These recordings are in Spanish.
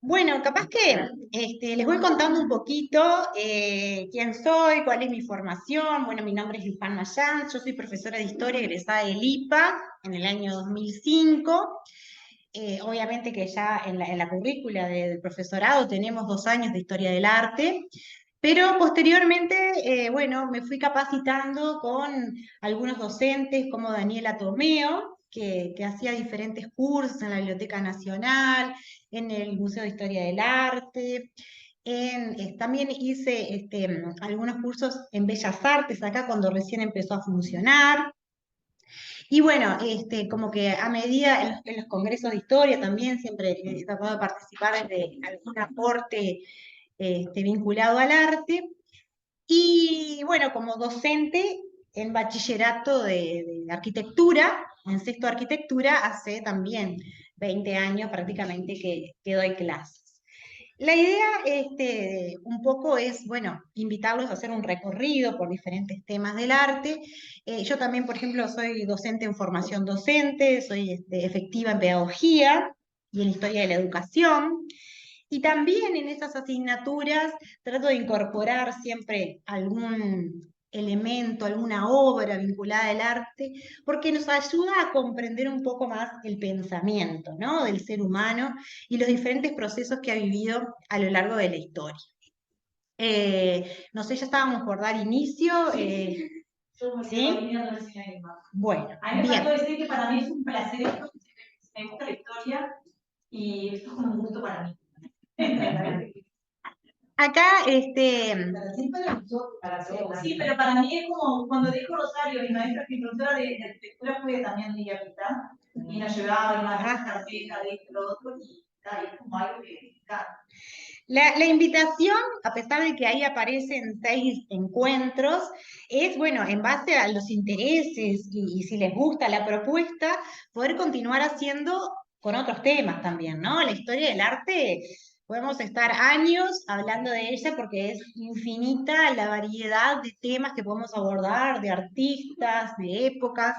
Bueno, capaz que les voy contando un poquito quién soy, cuál es mi formación. Bueno, mi nombre es Luján Mayán, yo soy profesora de historia egresada del IPA en el año 2005. Obviamente que ya en la currícula del profesorado tenemos 2 años de historia del arte, pero posteriormente, bueno, me fui capacitando con algunos docentes como Daniela Tomeo, que hacía diferentes cursos en la Biblioteca Nacional, en el Museo de Historia del Arte. También hice algunos cursos en Bellas Artes, acá cuando recién empezó a funcionar. Y bueno, como que a medida en los congresos de historia también siempre he tratado de participar de algún aporte vinculado al arte. Y bueno, como docente en bachillerato de arquitectura, en sexto de arquitectura, hace también 20 años prácticamente que doy clases. La idea un poco es, bueno, invitarlos a hacer un recorrido por diferentes temas del arte. Yo también, por ejemplo, soy docente en formación docente, soy efectiva en pedagogía y en historia de la educación. Y también en esas asignaturas trato de incorporar siempre algún elemento, alguna obra vinculada al arte, porque nos ayuda a comprender un poco más el pensamiento, ¿no? Del ser humano y los diferentes procesos que ha vivido a lo largo de la historia. No sé, ya estábamos por dar inicio. Yo me quedo ahí mirando el cine animado. Bueno, a mí me faltó decir que para mí es un placer esto, me gusta la historia y esto es como un gusto para mí. Acá, sí, pero para mí es como cuando dijo Rosario, mi maestra, mi profesora de arquitectura fue también Lidia Pita, y nos llevaba y más carpeta de esto, lo otro, y es como algo que me encanta. La invitación, a pesar de que ahí aparecen 6 encuentros, es, bueno, en base a los intereses y si les gusta la propuesta, poder continuar haciendo con otros temas también, ¿no? La historia del arte, podemos estar años hablando de ella porque es infinita la variedad de temas que podemos abordar, de artistas, de épocas.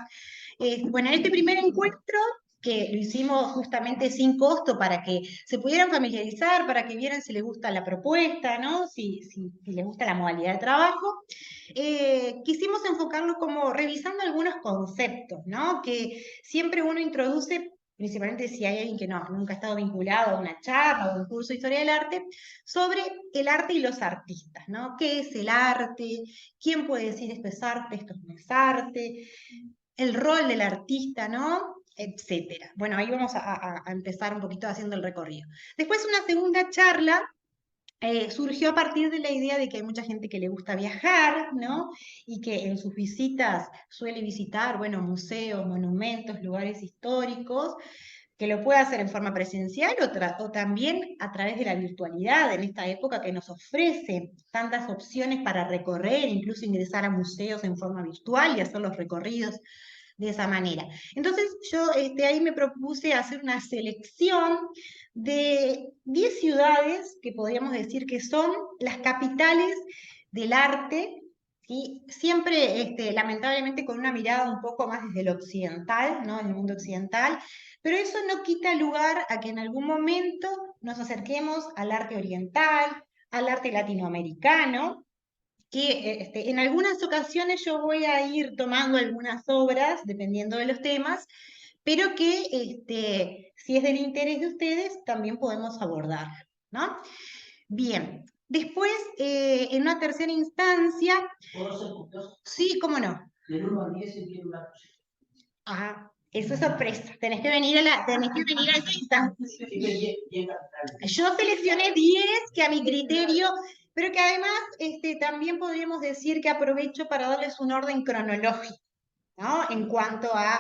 Bueno, en este primer encuentro que lo hicimos justamente sin costo para que se pudieran familiarizar, para que vieran si les gusta la propuesta, ¿no? Si les gusta la modalidad de trabajo. Quisimos enfocarlo como revisando algunos conceptos, ¿no? Que siempre uno introduce, principalmente si hay alguien que nunca ha estado vinculado a una charla o un curso de historia del arte, sobre el arte y los artistas, ¿no? ¿Qué es el arte? ¿Quién puede decir esto es arte, esto no es arte? El rol del artista, ¿no? Etcétera. Bueno, ahí vamos a empezar un poquito haciendo el recorrido. Después una segunda charla surgió a partir de la idea de que hay mucha gente que le gusta viajar, ¿no? Y que en sus visitas suele visitar, bueno, museos, monumentos, lugares históricos, que lo puede hacer en forma presencial o también a través de la virtualidad en esta época que nos ofrece tantas opciones para recorrer, incluso ingresar a museos en forma virtual y hacer los recorridos de esa manera. Entonces yo ahí me propuse hacer una selección de 10 ciudades que podríamos decir que son las capitales del arte, ¿sí? Siempre lamentablemente con una mirada un poco más desde lo occidental, ¿no? En el mundo occidental, pero eso no quita lugar a que en algún momento nos acerquemos al arte oriental, al arte latinoamericano, que en algunas ocasiones yo voy a ir tomando algunas obras, dependiendo de los temas, pero que si es del interés de ustedes, también podemos abordar, ¿no? Bien, después, en una tercera instancia... ¿Puedo ser gustoso? Sí, cómo no. Del 1 al 10 quiero una cosa. Ah, eso es sorpresa. Tenés que venir a esa instancia. Yo seleccioné 10 que a mi criterio, pero que además también podríamos decir que aprovecho para darles un orden cronológico, ¿no? En cuanto a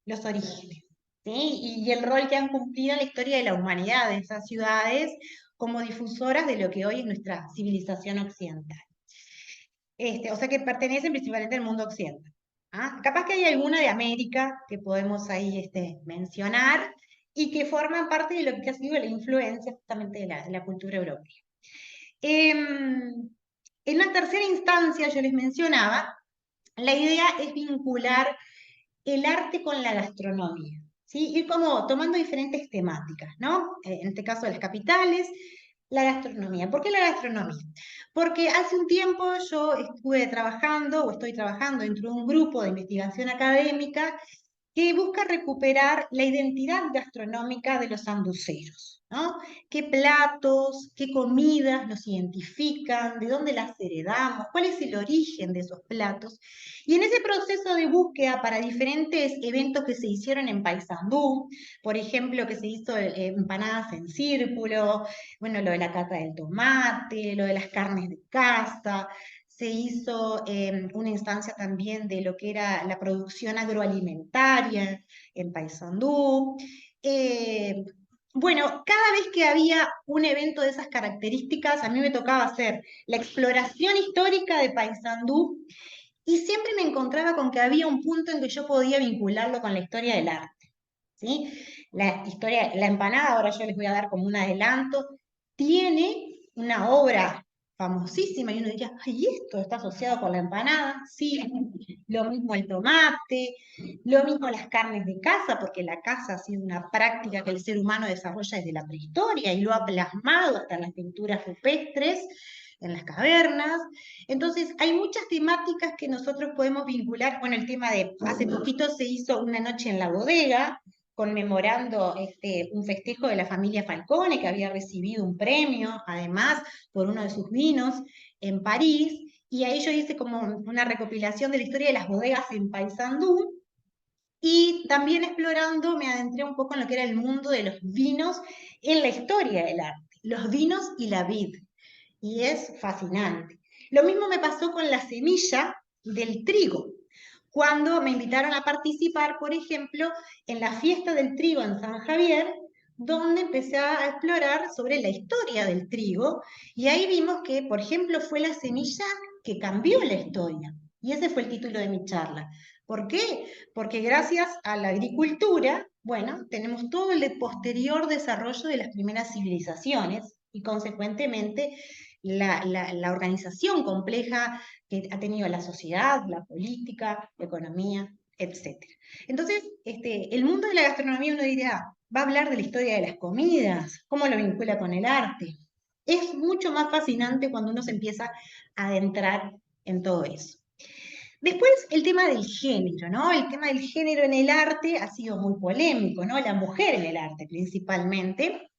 los orígenes, ¿sí? Y el rol que han cumplido en la historia de la humanidad de esas ciudades como difusoras de lo que hoy es nuestra civilización occidental. O sea que pertenecen principalmente al mundo occidental. ¿Ah? Capaz que hay alguna de América que podemos ahí mencionar y que forman parte de lo que ha sido la influencia justamente de la cultura europea. En la tercera instancia, yo les mencionaba, la idea es vincular el arte con la gastronomía. ¿sí? Ir como tomando diferentes temáticas, ¿no? En este caso las capitales, la gastronomía. ¿Por qué la gastronomía? Porque hace un tiempo yo estuve trabajando o estoy trabajando dentro de un grupo de investigación académica que busca recuperar la identidad gastronómica de los sanduceros, ¿no? ¿Qué platos, qué comidas nos identifican, de dónde las heredamos, cuál es el origen de esos platos? Y en ese proceso de búsqueda para diferentes eventos que se hicieron en Paysandú, por ejemplo, que se hizo empanadas en círculo, bueno, lo de la cata del tomate, lo de las carnes de caza, se hizo una instancia también de lo que era la producción agroalimentaria en Paysandú. Eh, bueno, cada vez que había un evento de esas características, a mí me tocaba hacer la exploración histórica de Paysandú y siempre me encontraba con que había un punto en que yo podía vincularlo con la historia del arte, ¿sí? La historia, la empanada, ahora yo les voy a dar como un adelanto, tiene una obra famosísima y uno diría, ay, esto está asociado con la empanada, sí, lo mismo el tomate, lo mismo las carnes de caza, porque la caza ha sido una práctica que el ser humano desarrolla desde la prehistoria y lo ha plasmado hasta en las pinturas rupestres, en las cavernas. Entonces, hay muchas temáticas que nosotros podemos vincular. Bueno, el tema de, hace poquito se hizo una noche en la bodega, conmemorando un festejo de la familia Falcone, que había recibido un premio, además, por uno de sus vinos en París, y ahí yo hice como una recopilación de la historia de las bodegas en Paysandú, y también explorando me adentré un poco en lo que era el mundo de los vinos en la historia del arte, los vinos y la vid, y es fascinante. Lo mismo me pasó con la semilla del trigo, cuando me invitaron a participar, por ejemplo, en la fiesta del trigo en San Javier, donde empecé a explorar sobre la historia del trigo, y ahí vimos que, por ejemplo, fue la semilla que cambió la historia. Y ese fue el título de mi charla. ¿Por qué? Porque gracias a la agricultura, bueno, tenemos todo el posterior desarrollo de las primeras civilizaciones y consecuentemente la organización compleja que ha tenido la sociedad, la política, la economía, etcétera. Entonces, el mundo de la gastronomía uno dirá, va a hablar de la historia de las comidas, cómo lo vincula con el arte. Es mucho más fascinante cuando uno se empieza a adentrar en todo eso. Después, el tema del género, ¿no? El tema del género en el arte ha sido muy polémico, ¿no? La mujer en el arte principalmente,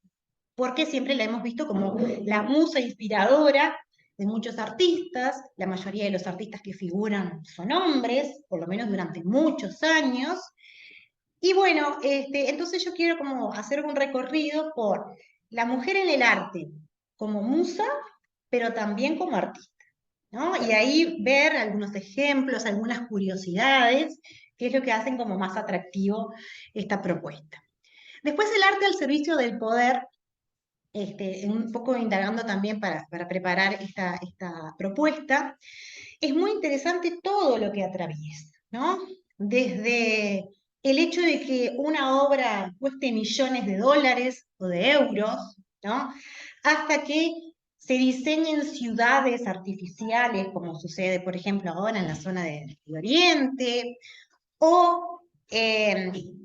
porque siempre la hemos visto como la musa inspiradora de muchos artistas, la mayoría de los artistas que figuran son hombres, por lo menos durante muchos años, y bueno, entonces yo quiero como hacer un recorrido por la mujer en el arte como musa, pero también como artista, ¿no? Y ahí ver algunos ejemplos, algunas curiosidades, que es lo que hacen como más atractivo esta propuesta. Después el arte al servicio del poder, un poco indagando también para preparar esta propuesta, es muy interesante todo lo que atraviesa, ¿no? Desde el hecho de que una obra cueste millones de dólares o de euros, ¿no? Hasta que se diseñen ciudades artificiales, como sucede, por ejemplo, ahora en la zona de Oriente, o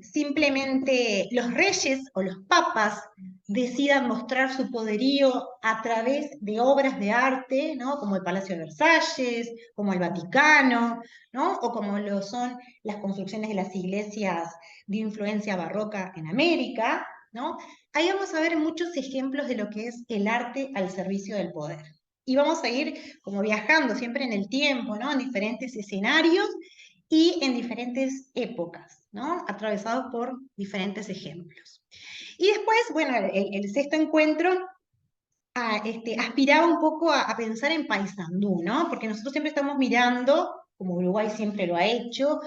simplemente los reyes o los papas decidan mostrar su poderío a través de obras de arte, ¿no? Como el Palacio de Versalles, como el Vaticano, ¿no? O como lo son las construcciones de las iglesias de influencia barroca en América, ¿no? Ahí vamos a ver muchos ejemplos de lo que es el arte al servicio del poder. Y vamos a ir como viajando siempre en el tiempo, ¿no? En diferentes escenarios y en diferentes épocas, ¿no? Atravesados por diferentes ejemplos. Y después, bueno, el sexto encuentro aspiraba un poco a pensar en Paysandú, ¿no? Porque nosotros siempre estamos mirando, como Uruguay siempre lo ha hecho,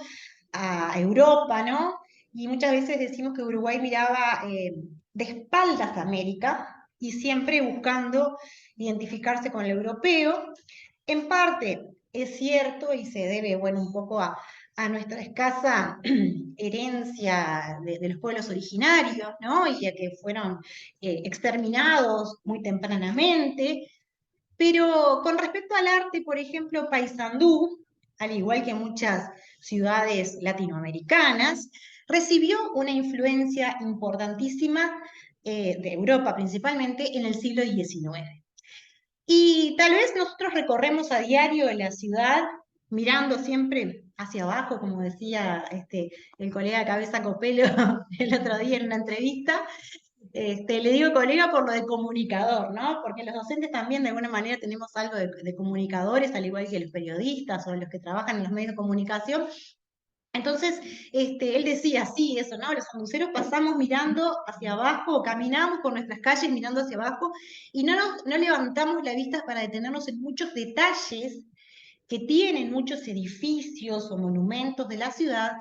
a Europa, ¿no? Y muchas veces decimos que Uruguay miraba de espaldas a América y siempre buscando identificarse con el europeo. En parte es cierto y se debe, bueno, un poco a nuestra escasa herencia de los pueblos originarios, ¿no? Y a que fueron exterminados muy tempranamente. Pero con respecto al arte, por ejemplo, Paysandú, al igual que muchas ciudades latinoamericanas, recibió una influencia importantísima de Europa principalmente en el siglo XIX. Y tal vez nosotros recorremos a diario la ciudad mirando siempre hacia abajo, como decía el colega Cabeza Copelo el otro día en una entrevista. Le digo colega por lo de comunicador, ¿no? Porque los docentes también de alguna manera tenemos algo de comunicadores, al igual que los periodistas o los que trabajan en los medios de comunicación. Entonces, él decía, sí, eso, ¿no? Los sanduceros pasamos mirando hacia abajo, caminamos por nuestras calles mirando hacia abajo y no levantamos la vista para detenernos en muchos detalles que tienen muchos edificios o monumentos de la ciudad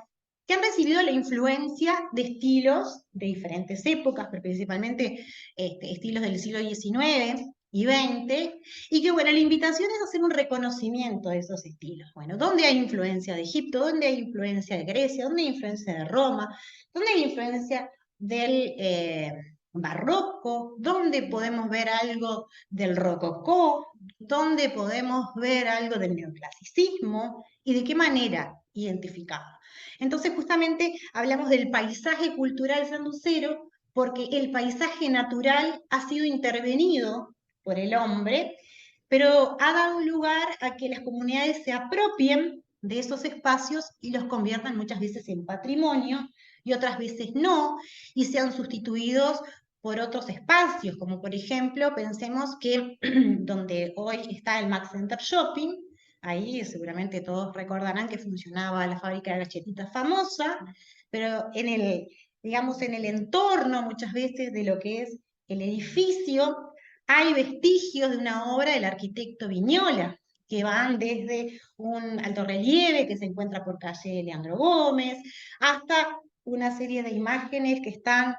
que han recibido la influencia de estilos de diferentes épocas, pero principalmente estilos del siglo XIX y XX, y que bueno, la invitación es hacer un reconocimiento de esos estilos. Bueno, ¿dónde hay influencia de Egipto? ¿Dónde hay influencia de Grecia? ¿Dónde hay influencia de Roma? ¿Dónde hay influencia del barroco? ¿Dónde podemos ver algo del rococó? ¿Dónde podemos ver algo del neoclasicismo? ¿Y de qué manera identificamos? Entonces, justamente hablamos del paisaje cultural sanducero, porque el paisaje natural ha sido intervenido por el hombre, pero ha dado lugar a que las comunidades se apropien de esos espacios y los conviertan muchas veces en patrimonio y otras veces no, y sean sustituidos por otros espacios, como por ejemplo, pensemos que donde hoy está el Max Center Shopping, ahí seguramente todos recordarán que funcionaba la fábrica de galletitas famosa, pero digamos, en el entorno muchas veces de lo que es el edificio, hay vestigios de una obra del arquitecto Viñola, que van desde un alto relieve que se encuentra por calle Leandro Gómez, hasta una serie de imágenes que están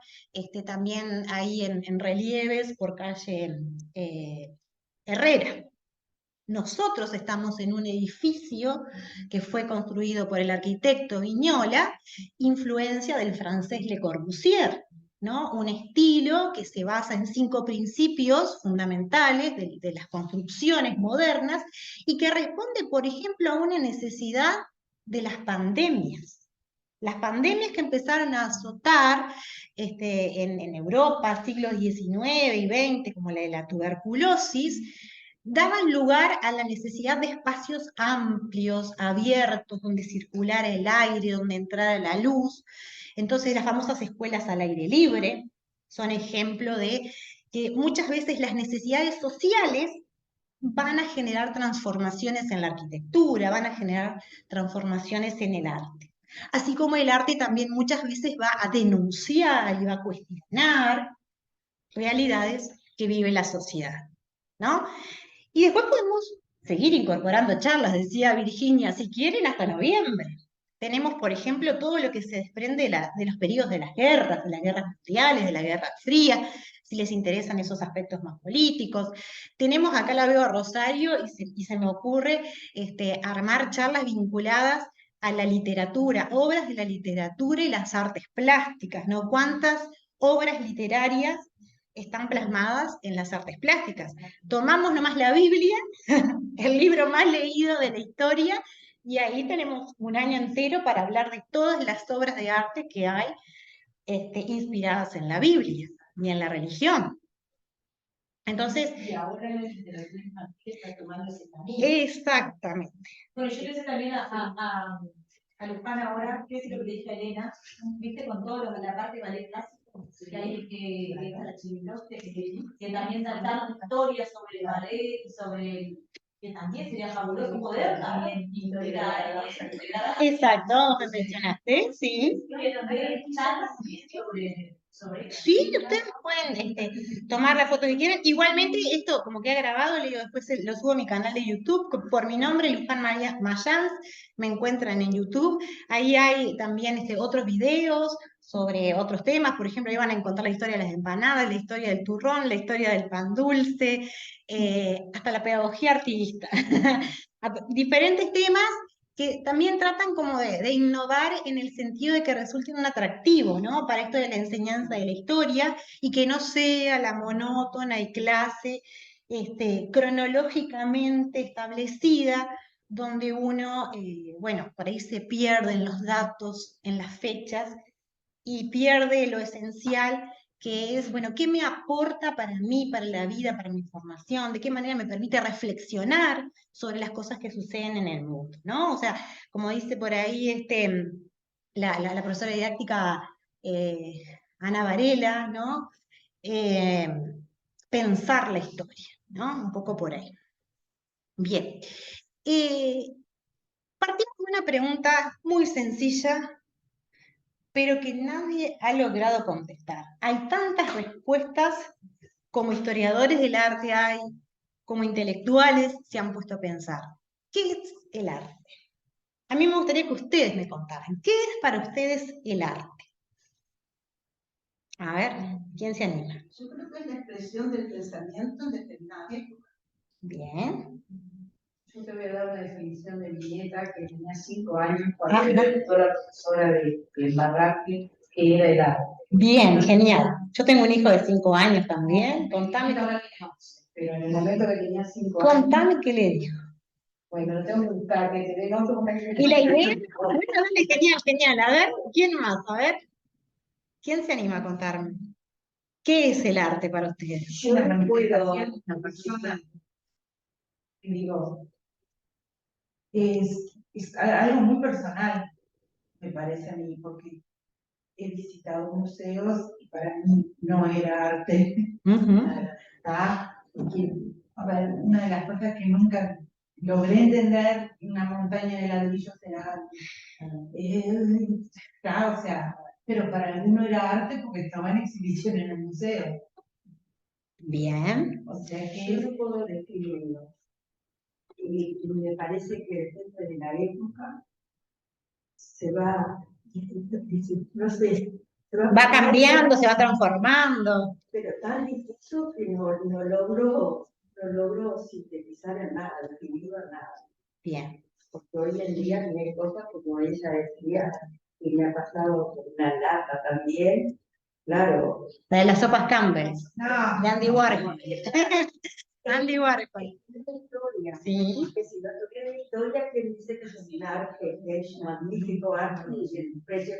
también ahí en relieves por calle Herrera. Nosotros estamos en un edificio que fue construido por el arquitecto Viñola, influencia del francés Le Corbusier, ¿no? Un estilo que se basa en 5 principios fundamentales de las construcciones modernas y que responde, por ejemplo, a una necesidad de las pandemias. Las pandemias que empezaron a azotar en Europa, siglos XIX y XX, como la de la tuberculosis, daban lugar a la necesidad de espacios amplios, abiertos, donde circulara el aire, donde entrara la luz. Entonces las famosas escuelas al aire libre son ejemplo de que muchas veces las necesidades sociales van a generar transformaciones en la arquitectura, van a generar transformaciones en el arte. Así como el arte también muchas veces va a denunciar y va a cuestionar realidades que vive la sociedad, ¿no? Y después podemos seguir incorporando charlas, decía Virginia, si quieren, hasta noviembre. Tenemos, por ejemplo, todo lo que se desprende de los periodos de las guerras mundiales, de la Guerra Fría, si les interesan esos aspectos más políticos. Tenemos, acá la veo a Rosario, y se me ocurre armar charlas vinculadas a la literatura, obras de la literatura y las artes plásticas, ¿no? ¿Cuántas obras literarias están plasmadas en las artes plásticas? Tomamos nomás la Biblia, el libro más leído de la historia, y ahí tenemos un año entero para hablar de todas las obras de arte que hay inspiradas en la Biblia y en la religión. Entonces, Y ahora en la literatura infantil está tomando ese camino. Exactamente. Bueno, yo le sé también a Luján ahora, que es lo que le dije a Elena, viste, con todo lo de la parte de ballet clásico, que hay que la Chimiloste, que también saltaron historias sobre el ballet y sobre que también sería fabuloso poder también integrar. Exacto, me mencionaste, sí. Charlas sobre Sí, ustedes pueden tomar la foto que quieran. Igualmente, esto como que ha grabado, le digo, después lo subo a mi canal de YouTube por mi nombre, Luján María Mayans, me encuentran en YouTube. Ahí hay también otros videos sobre otros temas, por ejemplo, ahí van a encontrar la historia de las empanadas, la historia del turrón, la historia del pan dulce, hasta la pedagogía artista. Diferentes temas que también tratan como de innovar en el sentido de que resulten un atractivo, ¿no? Para esto de la enseñanza de la historia y que no sea la monótona y clase cronológicamente establecida, donde uno, bueno, por ahí se pierden los datos en las fechas y pierde lo esencial, que es, bueno, ¿qué me aporta para mí, para la vida, para mi formación? ¿De qué manera me permite reflexionar sobre las cosas que suceden en el mundo, ¿no? O sea, como dice por ahí la profesora didáctica eh, Ana Varela, ¿no? Eh, pensar la historia, ¿no? Un poco por ahí. Bien. Eh, Partimos de una pregunta muy sencilla, pero que nadie ha logrado contestar. Hay tantas respuestas como historiadores del arte hay, como intelectuales se han puesto a pensar. ¿Qué es el arte? A mí me gustaría que ustedes me contaran. ¿Qué es para ustedes el arte? A ver, ¿quién se anima? Yo creo que es la expresión del pensamiento en determinada época. Bien. Yo te voy a dar una definición de mi nieta que tenía 5 años cuando me preguntó la profesora de Barraque qué era el arte. Bien, genial. Yo tengo un hijo de 5 años también. Contame, Ahora tiene 11, pero en el momento que tenía 5 años. contame qué le dijo. Bueno, lo tengo que buscar, que te den otro. Y la idea, bueno, dale, genial, genial. A ver, ¿quién más? A ver, ¿quién se anima a contarme? ¿Qué es el arte para ustedes? Yo no puedo, una persona, digo, Es algo muy personal, me parece a mí, porque he visitado museos y para mí no era arte. ¿Tá? Porque, a ver, una de las cosas que nunca logré entender, una montaña de ladrillos era arte. O sea, pero para mí no era arte porque estaba en exhibición en el museo. Bien. O sea que yo no puedo describirlo. Y me parece que depende de la época, se va, no sé, se Va cambiando, se va transformando. pero tan difuso que no logro sintetizar en nada, definirlo en nada. Bien. Porque hoy en día hay cosas como ella decía, y me ha pasado con una lata también, claro. La de las sopas Campbell, no, de Andy Warhol. Andy Warhol. Es una historia. Sí. Porque si no tuviera una historia que dice que es un arte, que es magnífico arte, y el precio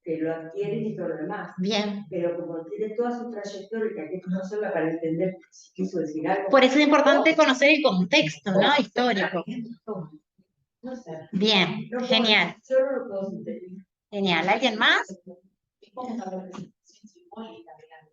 que lo adquieren y todo lo demás. Bien. Pero como tiene toda su trayectoria, que hay que conocerla para entender si quiso decir algo. Por eso es importante conocer el contexto, ¿no? Histórico. No sé. Bien, genial. Yo no lo puedo sintetizar. Genial. ¿Alguien más? Es como una representación simbólica del arte.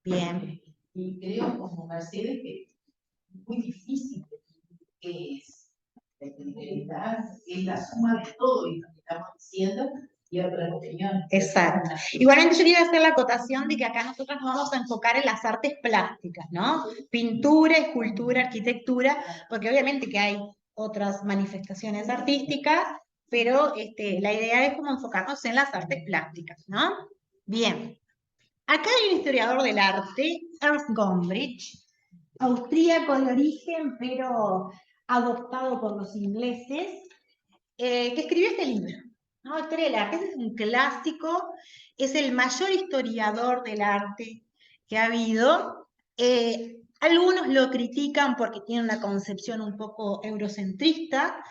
Bien. Y creo, como Mercedes, que es muy difícil definir qué es. En realidad es la suma de todo lo que estamos diciendo y otras opiniones. Exacto. Igualmente yo quería hacer la acotación de que acá nosotros nos vamos a enfocar en las artes plásticas, ¿no? Pintura, escultura, arquitectura, porque obviamente que hay otras manifestaciones artísticas, pero la idea es como enfocarnos en las artes plásticas, ¿no? Bien. Acá hay un historiador del arte, Ernst Gombrich, austríaco de origen, pero adoptado por los ingleses, que escribió este libro, ¿no? Historia del arte. Este es un clásico, es el mayor historiador del arte que ha habido. Algunos lo critican porque tiene una concepción un poco eurocentrista.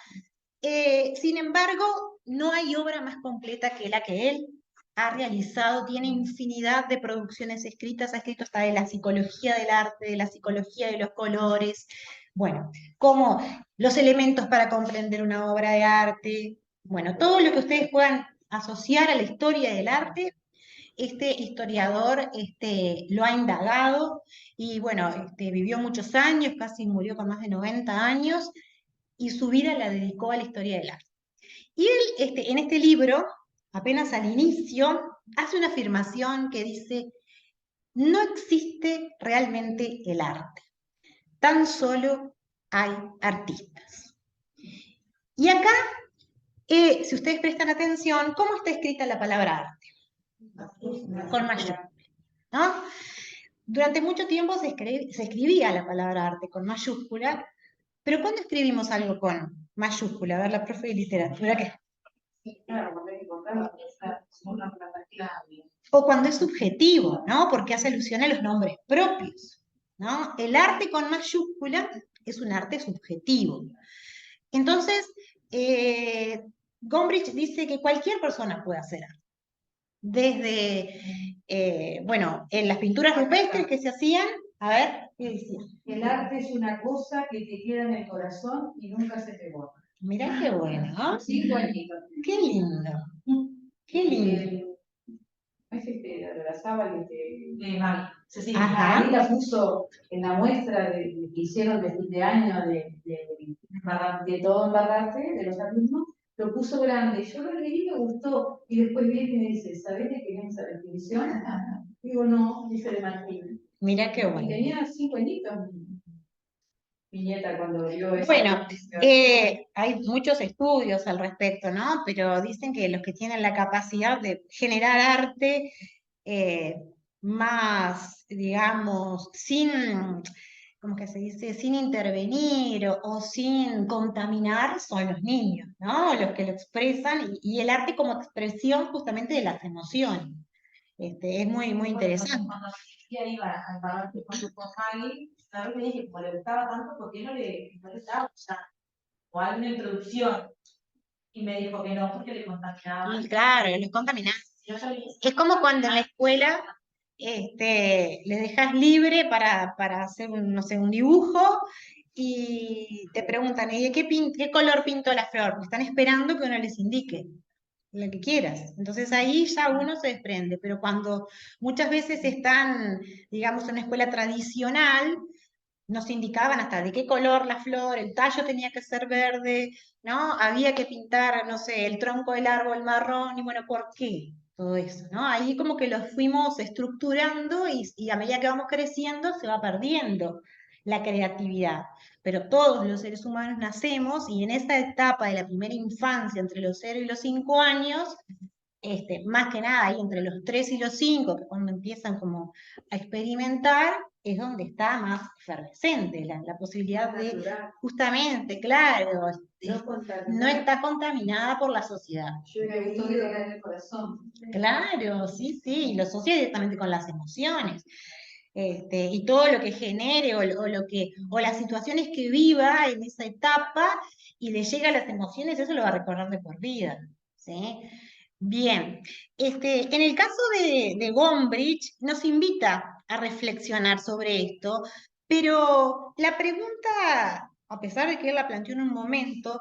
Sin embargo, no hay obra más completa que la que él ha realizado. Tiene infinidad de producciones escritas, ha escrito hasta de la psicología del arte, de la psicología de los colores, bueno, como los elementos para comprender una obra de arte, bueno, todo lo que ustedes puedan asociar a la historia del arte, este historiador lo ha indagado y bueno, vivió muchos años, casi murió con más de 90 años, y su vida la dedicó a la historia del arte. Y él, en este libro, apenas al inicio, hace una afirmación que dice: no existe realmente el arte, tan solo hay artistas. Y acá, si ustedes prestan atención, ¿cómo está escrita la palabra arte? Con mayúscula, ¿no? Durante mucho tiempo se escribía la palabra arte con mayúscula, pero ¿cuándo escribimos algo con mayúscula? A ver, la profe de literatura, ¿qué? Claro, cuando hay que encontrar una palabra clave. O cuando es subjetivo, ¿no? Porque hace alusión a los nombres propios, ¿no? El arte con mayúscula es un arte subjetivo. Entonces, Gombrich dice que cualquier persona puede hacer arte. desde, bueno, en las pinturas rupestres que se hacían, a ver, ¿qué decía? El arte es una cosa que te queda en el corazón y nunca se te borra. Mirá qué bueno, ¿no? 5 añitos. Qué lindo, qué lindo. Es de la sábana De Mari, Cecilia. Ajá. Ahí la puso en la muestra que hicieron de fin de año de todo Embarrate, de los alumnos, lo puso grande. Yo lo leí y me gustó. Y después viene y me dice, ¿sabés de qué es esa definición? Digo, no, dice de Martín. Mirá qué Y bueno. tenía 5 añitos mi nieta cuando vio eso. Bueno, hay muchos estudios al respecto, ¿no? Pero dicen que los que tienen la capacidad de generar arte más, digamos, sin, ¿cómo que se dice? Sin intervenir o sin contaminar son los niños, ¿no? Los que lo expresan y el arte como expresión justamente de las emociones. Es muy, muy interesante. Cuando ella iba a Embarrate con Mari, una vez me dije, como le gustaba tanto, ¿por qué no le estaba usando? O alguna introducción. Y me dijo que no, porque le contaminaba. Y claro, los contaminás. Yo ya le dije, Es como cuando en la escuela les dejas libre para hacer un, no sé, un dibujo y te preguntan, ¿y de qué color pintó la flor? Porque están esperando que uno les indique lo que quieras. Entonces ahí ya uno se desprende, pero cuando muchas veces están, digamos, en una escuela tradicional, nos indicaban hasta de qué color la flor, el tallo tenía que ser verde, ¿no? Había que pintar, no sé, el tronco del árbol marrón, y bueno, ¿por qué? Todo eso, ¿no? Ahí como que lo fuimos estructurando y a medida que vamos creciendo se va perdiendo la creatividad. Pero todos los seres humanos nacemos y en esa etapa de la primera infancia, entre los 0 y los 5 años, más que nada ahí entre los 3 y los 5, que cuando empiezan como a experimentar, es donde está más efervescente la posibilidad de, Natural. justamente, claro, No contaminada. no está contaminada por la sociedad. Yo he leído que en el corazón. Claro, sí, sí, y lo asocia directamente con las emociones. Y todo lo que genere o las situaciones que viva en esa etapa y le llega a las emociones, eso lo va a recordar de por vida, ¿sí? Bien, en el caso de Gombrich nos invita a reflexionar sobre esto, pero la pregunta, a pesar de que él la planteó en un momento,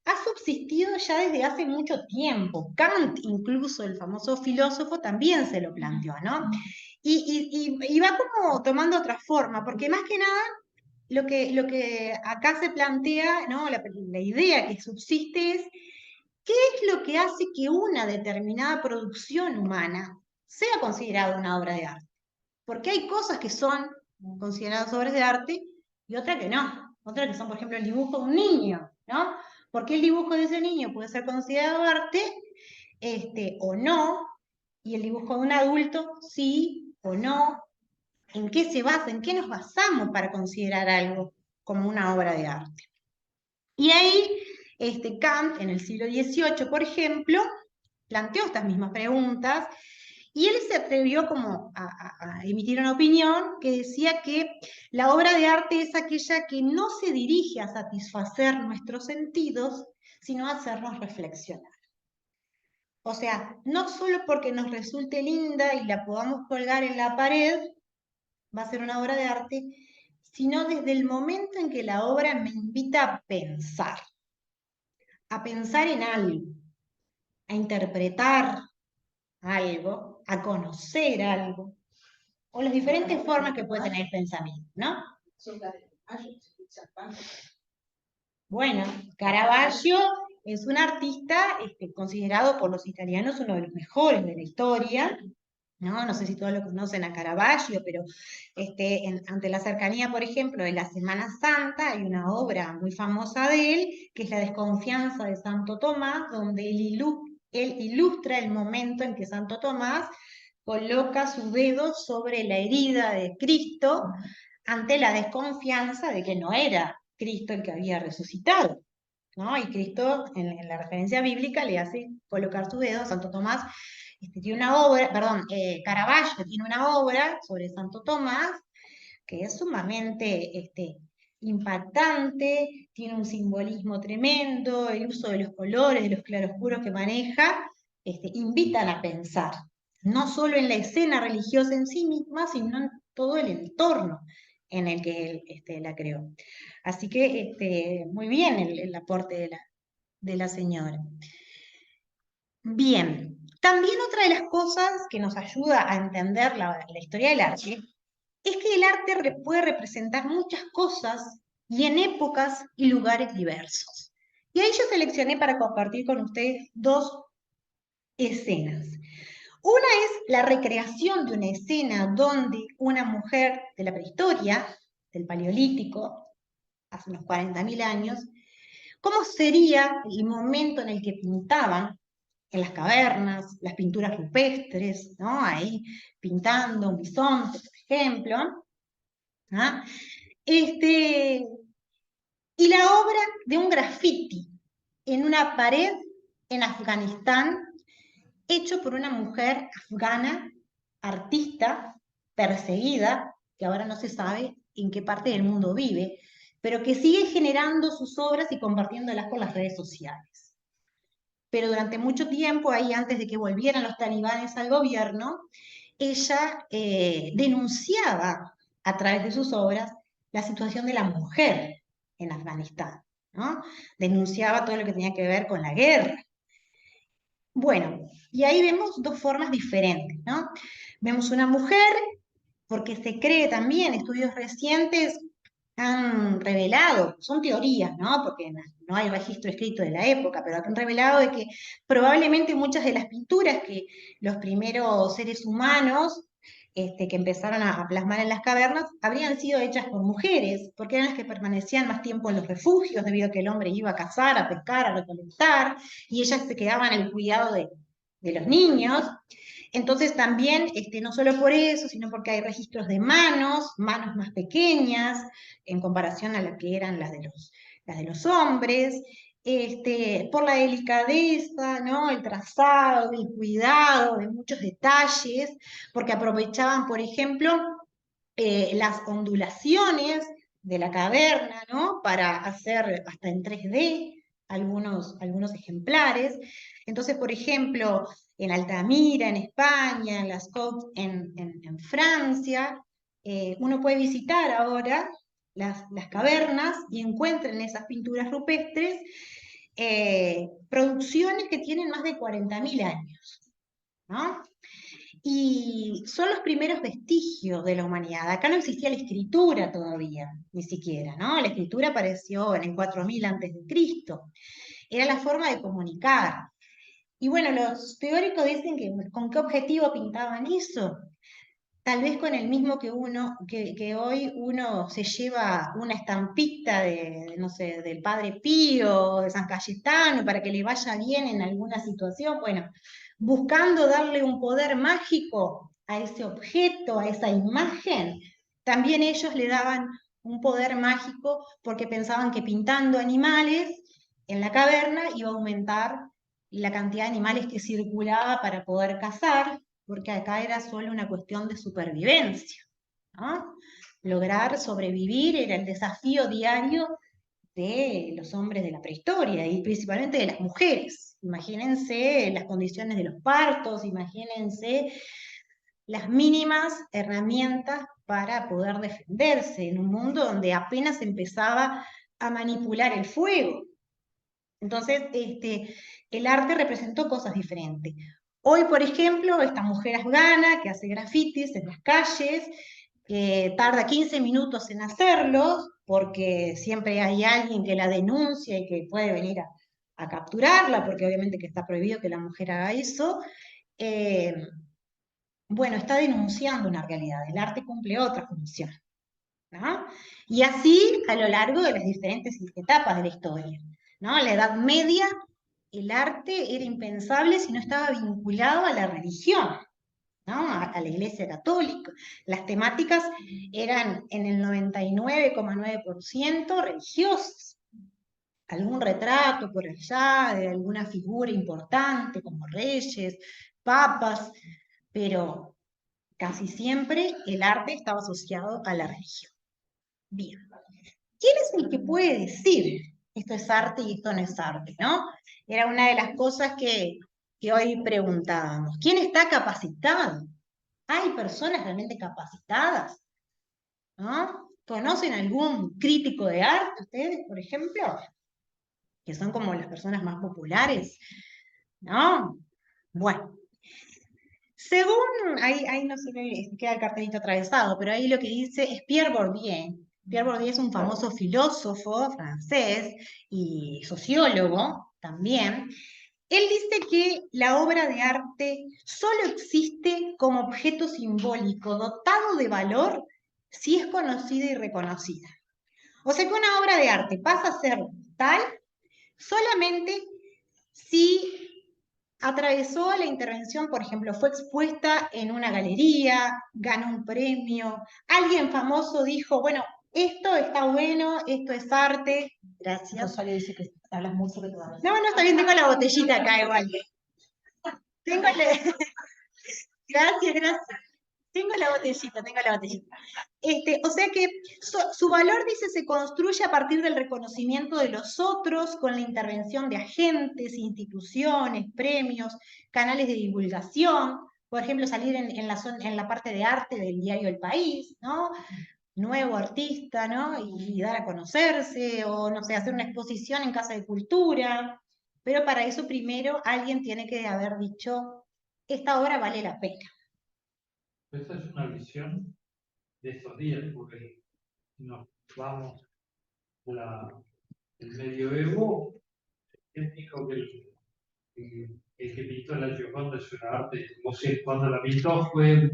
ha subsistido ya desde hace mucho tiempo. Kant, incluso el famoso filósofo, también se lo planteó, ¿no? Y va como tomando otra forma, porque más que nada lo que acá se plantea, ¿no? La idea que subsiste es ¿qué es lo que hace que una determinada producción humana sea considerada una obra de arte? Porque hay cosas que son consideradas obras de arte y otras que no. Otras que son, por ejemplo, el dibujo de un niño, ¿no? Porque el dibujo de ese niño puede ser considerado arte, o no, y el dibujo de un adulto sí o no. ¿En qué se basa? ¿En qué nos basamos para considerar algo como una obra de arte? Y ahí, Kant, en el siglo XVIII, por ejemplo, planteó estas mismas preguntas y él se atrevió como a emitir una opinión que decía que la obra de arte es aquella que no se dirige a satisfacer nuestros sentidos, sino a hacernos reflexionar. O sea, no solo porque nos resulte linda y la podamos colgar en la pared, va a ser una obra de arte, sino desde el momento en que la obra me invita a pensar en algo, a interpretar algo, a conocer algo, o las diferentes formas que puede tener el pensamiento, ¿no? Bueno, Caravaggio es un artista considerado por los italianos uno de los mejores de la historia, ¿no? No sé si todos lo conocen a Caravaggio, pero ante la cercanía, por ejemplo, de la Semana Santa, hay una obra muy famosa de él, que es La desconfianza de Santo Tomás, donde él ilustra el momento en que Santo Tomás coloca su dedo sobre la herida de Cristo ante la desconfianza de que no era Cristo el que había resucitado, ¿no? Y Cristo, en la referencia bíblica, le hace colocar su dedo. Santo Tomás tiene una obra, perdón, Caravaggio tiene una obra sobre Santo Tomás que es sumamente impactante, tiene un simbolismo tremendo, el uso de los colores, de los claroscuros que maneja, invitan a pensar, no solo en la escena religiosa en sí misma, sino en todo el entorno en el que él la creó. Así que muy bien el aporte de la señora. Bien, también otra de las cosas que nos ayuda a entender la historia del arte es que el arte puede representar muchas cosas y en épocas y lugares diversos. Y ahí yo seleccioné para compartir con ustedes dos escenas. Una es la recreación de una escena donde una mujer de la prehistoria, del Paleolítico, hace unos 40.000 años, cómo sería el momento en el que pintaban en las cavernas, las pinturas rupestres, ¿no? Ahí pintando un bisonte, por ejemplo. ¿Ah? Y la obra de un grafiti en una pared en Afganistán, hecho por una mujer afgana, artista, perseguida, que ahora no se sabe en qué parte del mundo vive, pero que sigue generando sus obras y compartiéndolas por las redes sociales. Pero durante mucho tiempo, ahí antes de que volvieran los talibanes al gobierno, ella denunciaba a través de sus obras la situación de la mujer en Afganistán, ¿no? Denunciaba todo lo que tenía que ver con la guerra. Bueno, y ahí vemos dos formas diferentes, ¿no? Vemos una mujer, porque se cree también, estudios recientes han revelado, son teorías, ¿no? Porque no hay registro escrito de la época, pero han revelado de que probablemente muchas de las pinturas que los primeros seres humanos que empezaron a plasmar en las cavernas habrían sido hechas por mujeres, porque eran las que permanecían más tiempo en los refugios, debido a que el hombre iba a cazar, a pescar, a recolectar, y ellas se quedaban en el cuidado de los niños. Entonces también, no solo por eso, sino porque hay registros de manos más pequeñas, en comparación a las que eran las de los hombres, por la delicadeza, ¿no? El trazado, el cuidado de muchos detalles, porque aprovechaban, por ejemplo, las ondulaciones de la caverna, ¿no? Para hacer hasta en 3D algunos ejemplares. Entonces, por ejemplo, en Altamira, en España, en Las Côtes, en Francia, uno puede visitar ahora las cavernas y encuentra en esas pinturas rupestres producciones que tienen más de 40.000 años, ¿no? Y son los primeros vestigios de la humanidad. Acá no existía la escritura todavía, ni siquiera, ¿no? La escritura apareció en el 4000 antes de Cristo. Era la forma de comunicar. Y bueno, los teóricos dicen que con qué objetivo pintaban eso. Tal vez con el mismo que hoy uno se lleva una estampita no sé, del Padre Pío, de San Cayetano, para que le vaya bien en alguna situación. Bueno, buscando darle un poder mágico a ese objeto, a esa imagen, también ellos le daban un poder mágico porque pensaban que pintando animales en la caverna iba a aumentar la cantidad de animales que circulaba para poder cazar, porque acá era solo una cuestión de supervivencia, ¿no? Lograr sobrevivir era el desafío diario de los hombres de la prehistoria y principalmente de las mujeres. Imagínense las condiciones de los partos, imagínense las mínimas herramientas para poder defenderse en un mundo donde apenas empezaba a manipular el fuego. Entonces, el arte representó cosas diferentes. Hoy, por ejemplo, esta mujer afgana que hace grafitis en las calles, tarda 15 minutos en hacerlos, porque siempre hay alguien que la denuncia y que puede venir a capturarla, porque obviamente que está prohibido que la mujer haga eso. Bueno, está denunciando una realidad, el arte cumple otra función, ¿no? Y así a lo largo de las diferentes etapas de la historia, ¿no? En la Edad Media el arte era impensable si no estaba vinculado a la religión, ¿no? A la Iglesia Católica. Las temáticas eran en el 99,9% religiosas. Algún retrato por allá de alguna figura importante como reyes, papas, pero casi siempre el arte estaba asociado a la religión. Bien. ¿Quién es el que puede decir esto es arte y esto no es arte, no? Era una de las cosas que que hoy preguntábamos. ¿Quién está capacitado? ¿Hay personas realmente capacitadas? ¿No? ¿Conocen algún crítico de arte ustedes, por ejemplo? Que son como las personas más populares, ¿no? Bueno, según, ahí no se ve, queda el cartelito atravesado, pero ahí lo que dice es Pierre Bourdieu. Pierre Bourdieu es un famoso filósofo francés y sociólogo también. Él dice que la obra de arte solo existe como objeto simbólico dotado de valor si es conocida y reconocida. O sea que una obra de arte pasa a ser tal solamente si atravesó la intervención, por ejemplo, fue expuesta en una galería, ganó un premio, alguien famoso dijo, bueno, esto está bueno, esto es arte. Gracias. Rosario dice que hablas mucho que todavía. No, está bien, tengo la botellita acá igual. Tengo la... Gracias. Tengo la botellita. O sea que su valor, dice, se construye a partir del reconocimiento de los otros, con la intervención de agentes, instituciones, premios, canales de divulgación. Por ejemplo, salir en la parte de arte del diario El País, ¿no? Nuevo artista, ¿no? Y dar a conocerse, o no sé, hacer una exposición en Casa de Cultura. Pero para eso primero alguien tiene que haber dicho, esta obra vale la pena. Esa es una visión de estos días, porque si nos vamos el medioevo, es dijo que el que pintó la Gioconda es una arte, o sea, cuando la pintó fue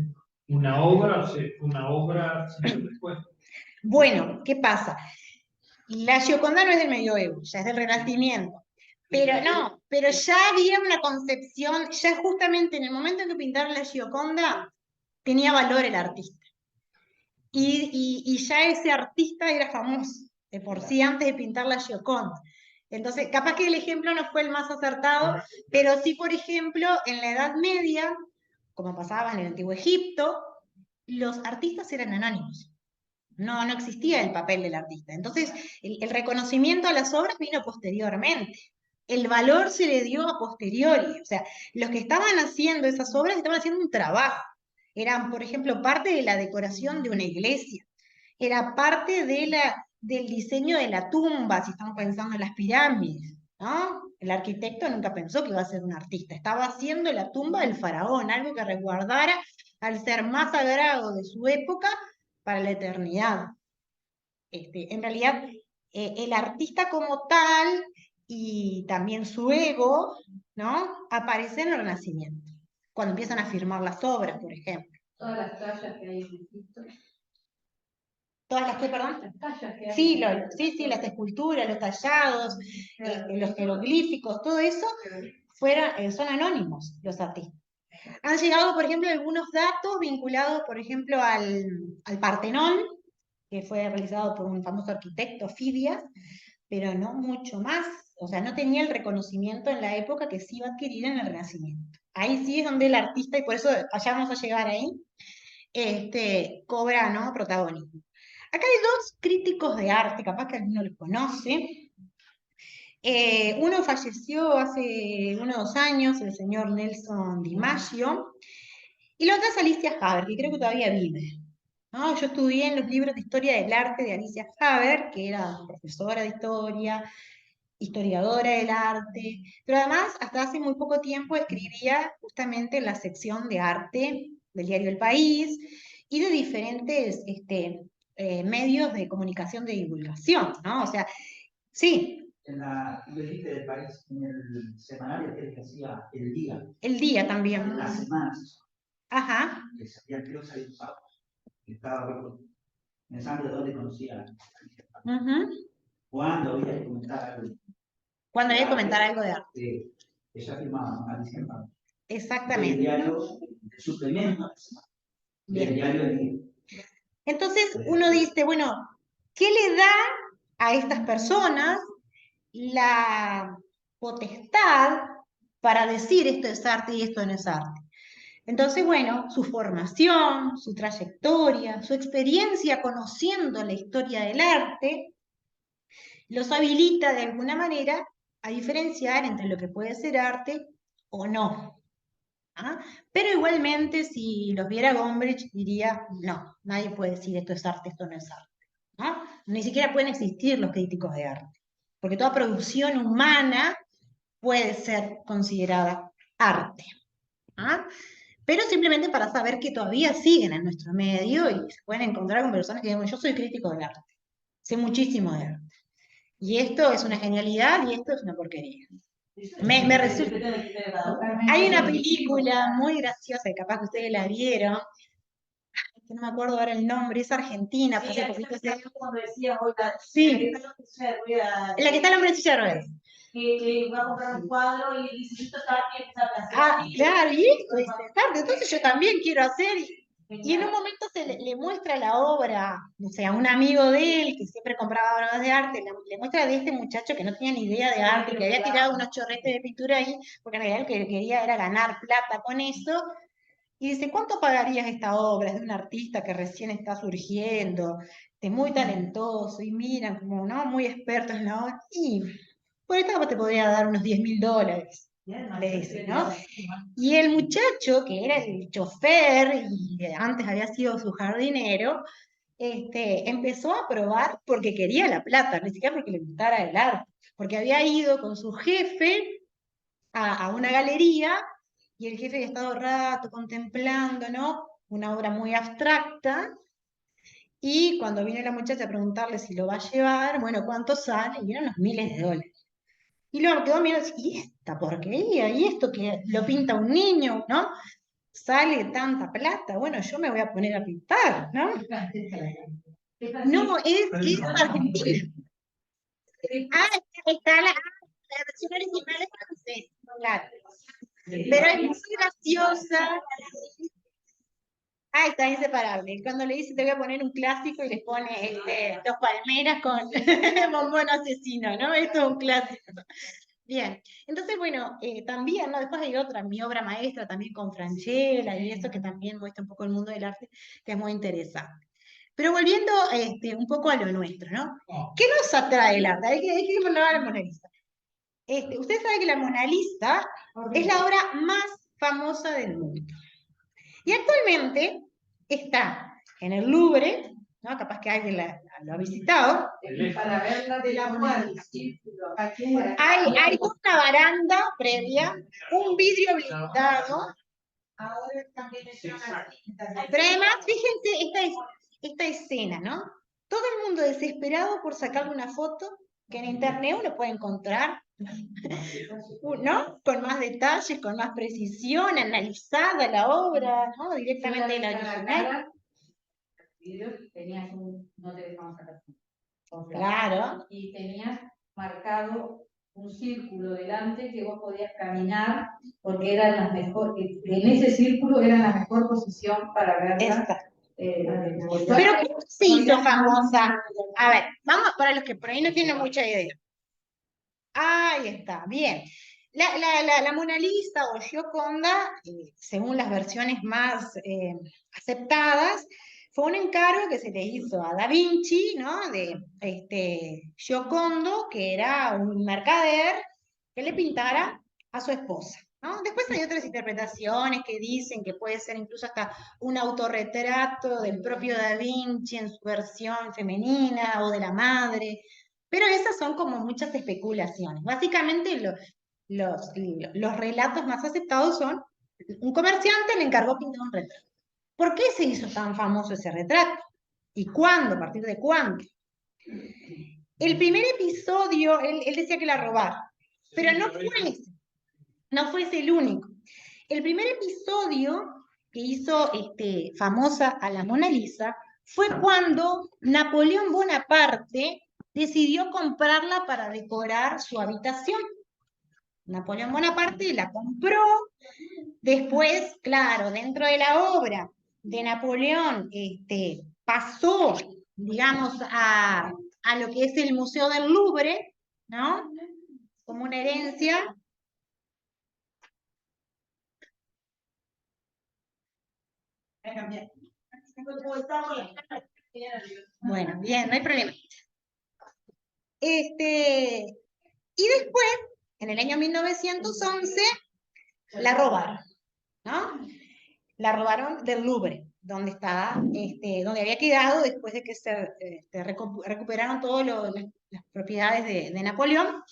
una obra, o sea, fue una obra después. Bueno, ¿qué pasa? La Gioconda no es del medioevo, ya es del Renacimiento. Pero ya había una concepción, ya justamente en el momento en que pintaron la Gioconda, tenía valor el artista. Y ya ese artista era famoso, de por sí, antes de pintar la Gioconda. Entonces, capaz que el ejemplo no fue el más acertado, pero sí, por ejemplo, en la Edad Media, como pasaba en el Antiguo Egipto, los artistas eran anónimos. No existía el papel del artista. Entonces, el reconocimiento a las obras vino posteriormente. El valor se le dio a posteriori. O sea, los que estaban haciendo esas obras estaban haciendo un trabajo. Eran, por ejemplo, parte de la decoración de una iglesia. Era parte del diseño de la tumba, si estamos pensando en las pirámides, ¿no? El arquitecto nunca pensó que iba a ser un artista. Estaba haciendo la tumba del faraón, algo que resguardara al ser más sagrado de su época para la eternidad. En realidad, el artista como tal y también su ego, ¿no? Aparece en el Renacimiento, cuando empiezan a firmar las obras, por ejemplo. Todas las tallas que hay en Egipto. ¿Todas las que, perdón? Las tallas que hay. Sí, las esculturas, los tallados, los jeroglíficos, todo eso son anónimos los artistas. Han llegado, por ejemplo, algunos datos vinculados, por ejemplo, al Partenón, que fue realizado por un famoso arquitecto, Fidias, pero no mucho más. O sea, no tenía el reconocimiento en la época que sí iba a adquirir en el Renacimiento. Ahí sí es donde el artista, y por eso allá vamos a llegar ahí, cobra, ¿no?, protagonismo. Acá hay dos críticos de arte, capaz que alguno los conoce. Uno falleció hace unos años, el señor Nelson Di Maggio, y la otra es Alicia Haber, que creo que todavía vive. ¿No? Yo estudié en los libros de historia del arte de Alicia Haber, que era profesora de historia, historiadora del arte, pero además hasta hace muy poco tiempo escribía justamente en la sección de arte del diario El País y de diferentes medios de comunicación de divulgación, ¿no? O sea, sí. En la revista del País, en el semanario que hacía El Día. El Día también. En las semanas. Ajá. Que salían, creo que salían los sábados. Estaba pensando de dónde conocía. ¿Cuándo había que comentar algo? Cuando había que comentar algo de arte. Ella firmaba Alicia Haber. Exactamente. El diario, el suplemento del diario El Día. Entonces uno dice, bueno, ¿qué le da a estas personas la potestad para decir esto es arte y esto no es arte? Entonces, bueno, su formación, su trayectoria, su experiencia conociendo la historia del arte, los habilita de alguna manera a diferenciar entre lo que puede ser arte o no. ¿Ah? Pero igualmente, si los viera Gombrich, diría, no, nadie puede decir esto es arte, esto no es arte. ¿No? Ni siquiera pueden existir los críticos de arte, porque toda producción humana puede ser considerada arte. ¿Ah? Pero simplemente para saber que todavía siguen en nuestro medio y se pueden encontrar con personas que dicen, yo soy crítico de arte, sé muchísimo de arte. Y esto es una genialidad y esto es una porquería. Me resulta... Hay una película muy graciosa, que capaz que ustedes la vieron, que no me acuerdo ahora el nombre, es argentina, hace poquito cuando decía hoy, sí, la la que está el hombre en silla de ruedas. que va a comprar un cuadro y dice, esto está bien, está Ah, claro, y esto es arte, entonces yo también quiero hacer, y en un momento le muestra la obra, o sea, a un amigo de él que siempre compraba obras de arte, le muestra de este muchacho que no tenía ni idea de arte, que había tirado unos chorretes de pintura ahí, porque en realidad lo que quería era ganar plata con eso, y dice, ¿cuánto pagarías esta obra? Es de un artista que recién está surgiendo, muy talentoso, y miran como, ¿no? Muy experto en la obra, y por esta te podría dar unos $10.000. Le dice, ¿no? Y el muchacho, que era el chofer y antes había sido su jardinero, empezó a probar porque quería la plata, ni siquiera porque le gustara el arte, porque había ido con su jefe a una galería y el jefe había estado rato contemplando, ¿no? Una obra muy abstracta. Y cuando vino la muchacha a preguntarle si lo va a llevar, bueno, ¿cuánto sale? Y eran unos miles de dólares. Y luego quedó mirando así, ¿y esta porquería? ¿Y esto que lo pinta un niño? ¿No? Sale tanta plata, bueno, yo me voy a poner a pintar, ¿no? No, es argentino. Ah, está la versión original es francesa, claro. Pero es muy graciosa. Ah, está inseparable. Cuando le dice te voy a poner un clásico y les pone Dos Palmeras con Bombón Asesino, ¿no? Esto es un clásico. Bien, entonces bueno, también, ¿no? Después hay otra, mi obra maestra también con Francella y eso que también muestra un poco el mundo del arte, que es muy interesante. Pero volviendo un poco a lo nuestro, ¿no? ¿Qué nos atrae el arte? Hay que poner a la Mona Lisa. Usted sabe que la Mona Lisa es la obra más famosa del mundo. Y actualmente está en el Louvre, ¿no? Capaz que alguien lo ha visitado. Para verla de la muerte. Hay una baranda previa, un vidrio blindado. Ahora también es una cinta. Pero además, fíjense esta escena, ¿no? Todo el mundo desesperado por sacarle una foto que en internet uno puede encontrar, ¿no? Con más detalles, con más precisión, analizada la obra, ¿no? Directamente de la original. Tenías no te dejamos sacar. Claro. Y tenías marcado un círculo delante que vos podías caminar porque eran las mejores, en ese círculo era la mejor posición para verla. Pero ¿cómo se hizo famosa? A ver, vamos para los que por ahí no tienen mucha idea. Ahí está, bien. La Mona Lisa o Gioconda, según las versiones más aceptadas, fue un encargo que se le hizo a Da Vinci, ¿no? De Giocondo, que era un mercader, que le pintara a su esposa, ¿no? Después hay otras interpretaciones que dicen que puede ser incluso hasta un autorretrato del propio Da Vinci en su versión femenina o de la madre, pero esas son como muchas especulaciones. Básicamente los relatos más aceptados son un comerciante le encargó pintar un retrato. ¿Por qué se hizo tan famoso ese retrato? ¿Y cuándo? ¿A partir de cuándo? El primer episodio, él decía que la robaron, pero no fue ese el único. El primer episodio que hizo famosa a la Mona Lisa fue cuando Napoleón Bonaparte decidió comprarla para decorar su habitación. Napoleón Bonaparte la compró, después, claro, dentro de la obra de Napoleón, pasó, digamos, a lo que es el Museo del Louvre, ¿no? Como una herencia. Bueno, bien, no hay problema. Y después, en el año 1911, la robaron, ¿no? La robaron del Louvre, donde está, donde había quedado después de que se recuperaron todas las propiedades de Napoleón.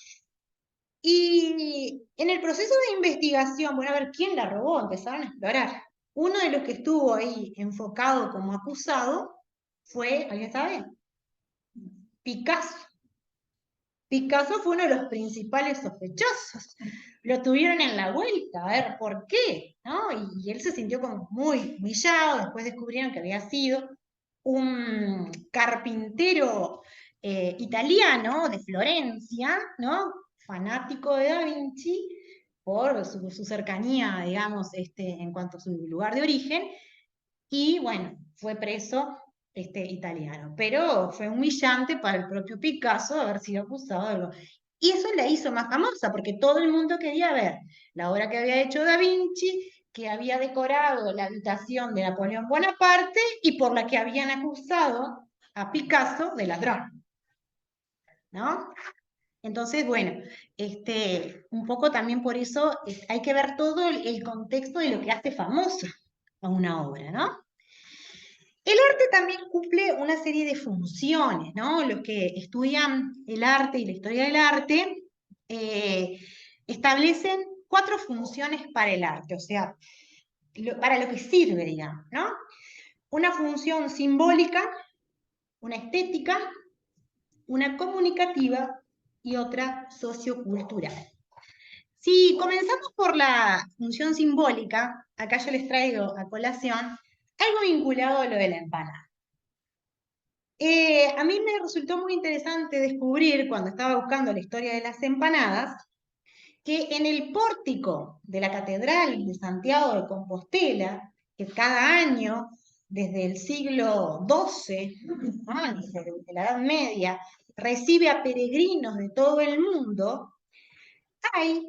Y en el proceso de investigación, bueno, a ver quién la robó, empezaron a explorar. Uno de los que estuvo ahí enfocado como acusado fue, ¿alguien sabe? Picasso. Picasso fue uno de los principales sospechosos. Lo tuvieron en la vuelta, a ver por qué, ¿no? Y él se sintió como muy humillado. Después descubrieron que había sido un carpintero italiano de Florencia, ¿no? Fanático de Da Vinci por su cercanía, digamos, en cuanto a su lugar de origen. Y bueno, fue preso italiano. Pero fue humillante para el propio Picasso haber sido acusado de algo. Y eso la hizo más famosa, porque todo el mundo quería ver la obra que había hecho Da Vinci, que había decorado la habitación de Napoleón Bonaparte y por la que habían acusado a Picasso de ladrón, ¿no? Entonces, bueno, un poco también por eso hay que ver todo el contexto de lo que hace famosa a una obra, ¿no? El arte también cumple una serie de funciones, ¿no? Los que estudian el arte y la historia del arte establecen 4 funciones para el arte, o sea, para lo que sirve, digamos, ¿no? Una función simbólica, una estética, una comunicativa y otra sociocultural. Si comenzamos por la función simbólica, acá yo les traigo a colación algo vinculado a lo de la empanada. A mí me resultó muy interesante descubrir, cuando estaba buscando la historia de las empanadas, que en el pórtico de la Catedral de Santiago de Compostela, que cada año, desde el siglo XII, de la Edad Media, recibe a peregrinos de todo el mundo, hay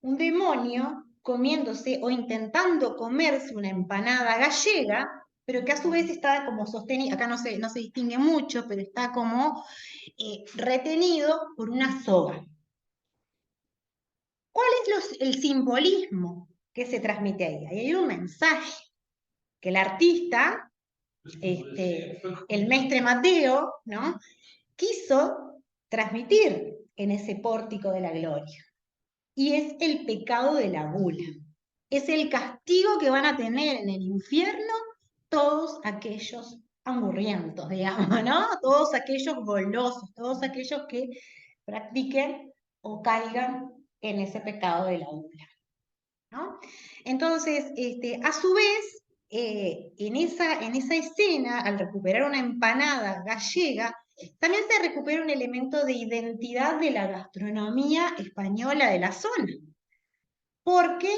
un demonio comiéndose o intentando comerse una empanada gallega, pero que a su vez está como sostenido, acá no se distingue mucho, pero está como retenido por una soga. ¿Cuál es el simbolismo que se transmite ahí? Ahí hay un mensaje que el artista, el maestre Mateo, ¿no? quiso transmitir en ese pórtico de la gloria. Y es el pecado de la gula. Es el castigo que van a tener en el infierno todos aquellos hamburrientos, digamos, ¿no? Todos aquellos golosos, todos aquellos que practiquen o caigan en ese pecado de la gula, ¿no? Entonces, a su vez, en esa escena, al recuperar una empanada gallega, también se recupera un elemento de identidad de la gastronomía española de la zona, porque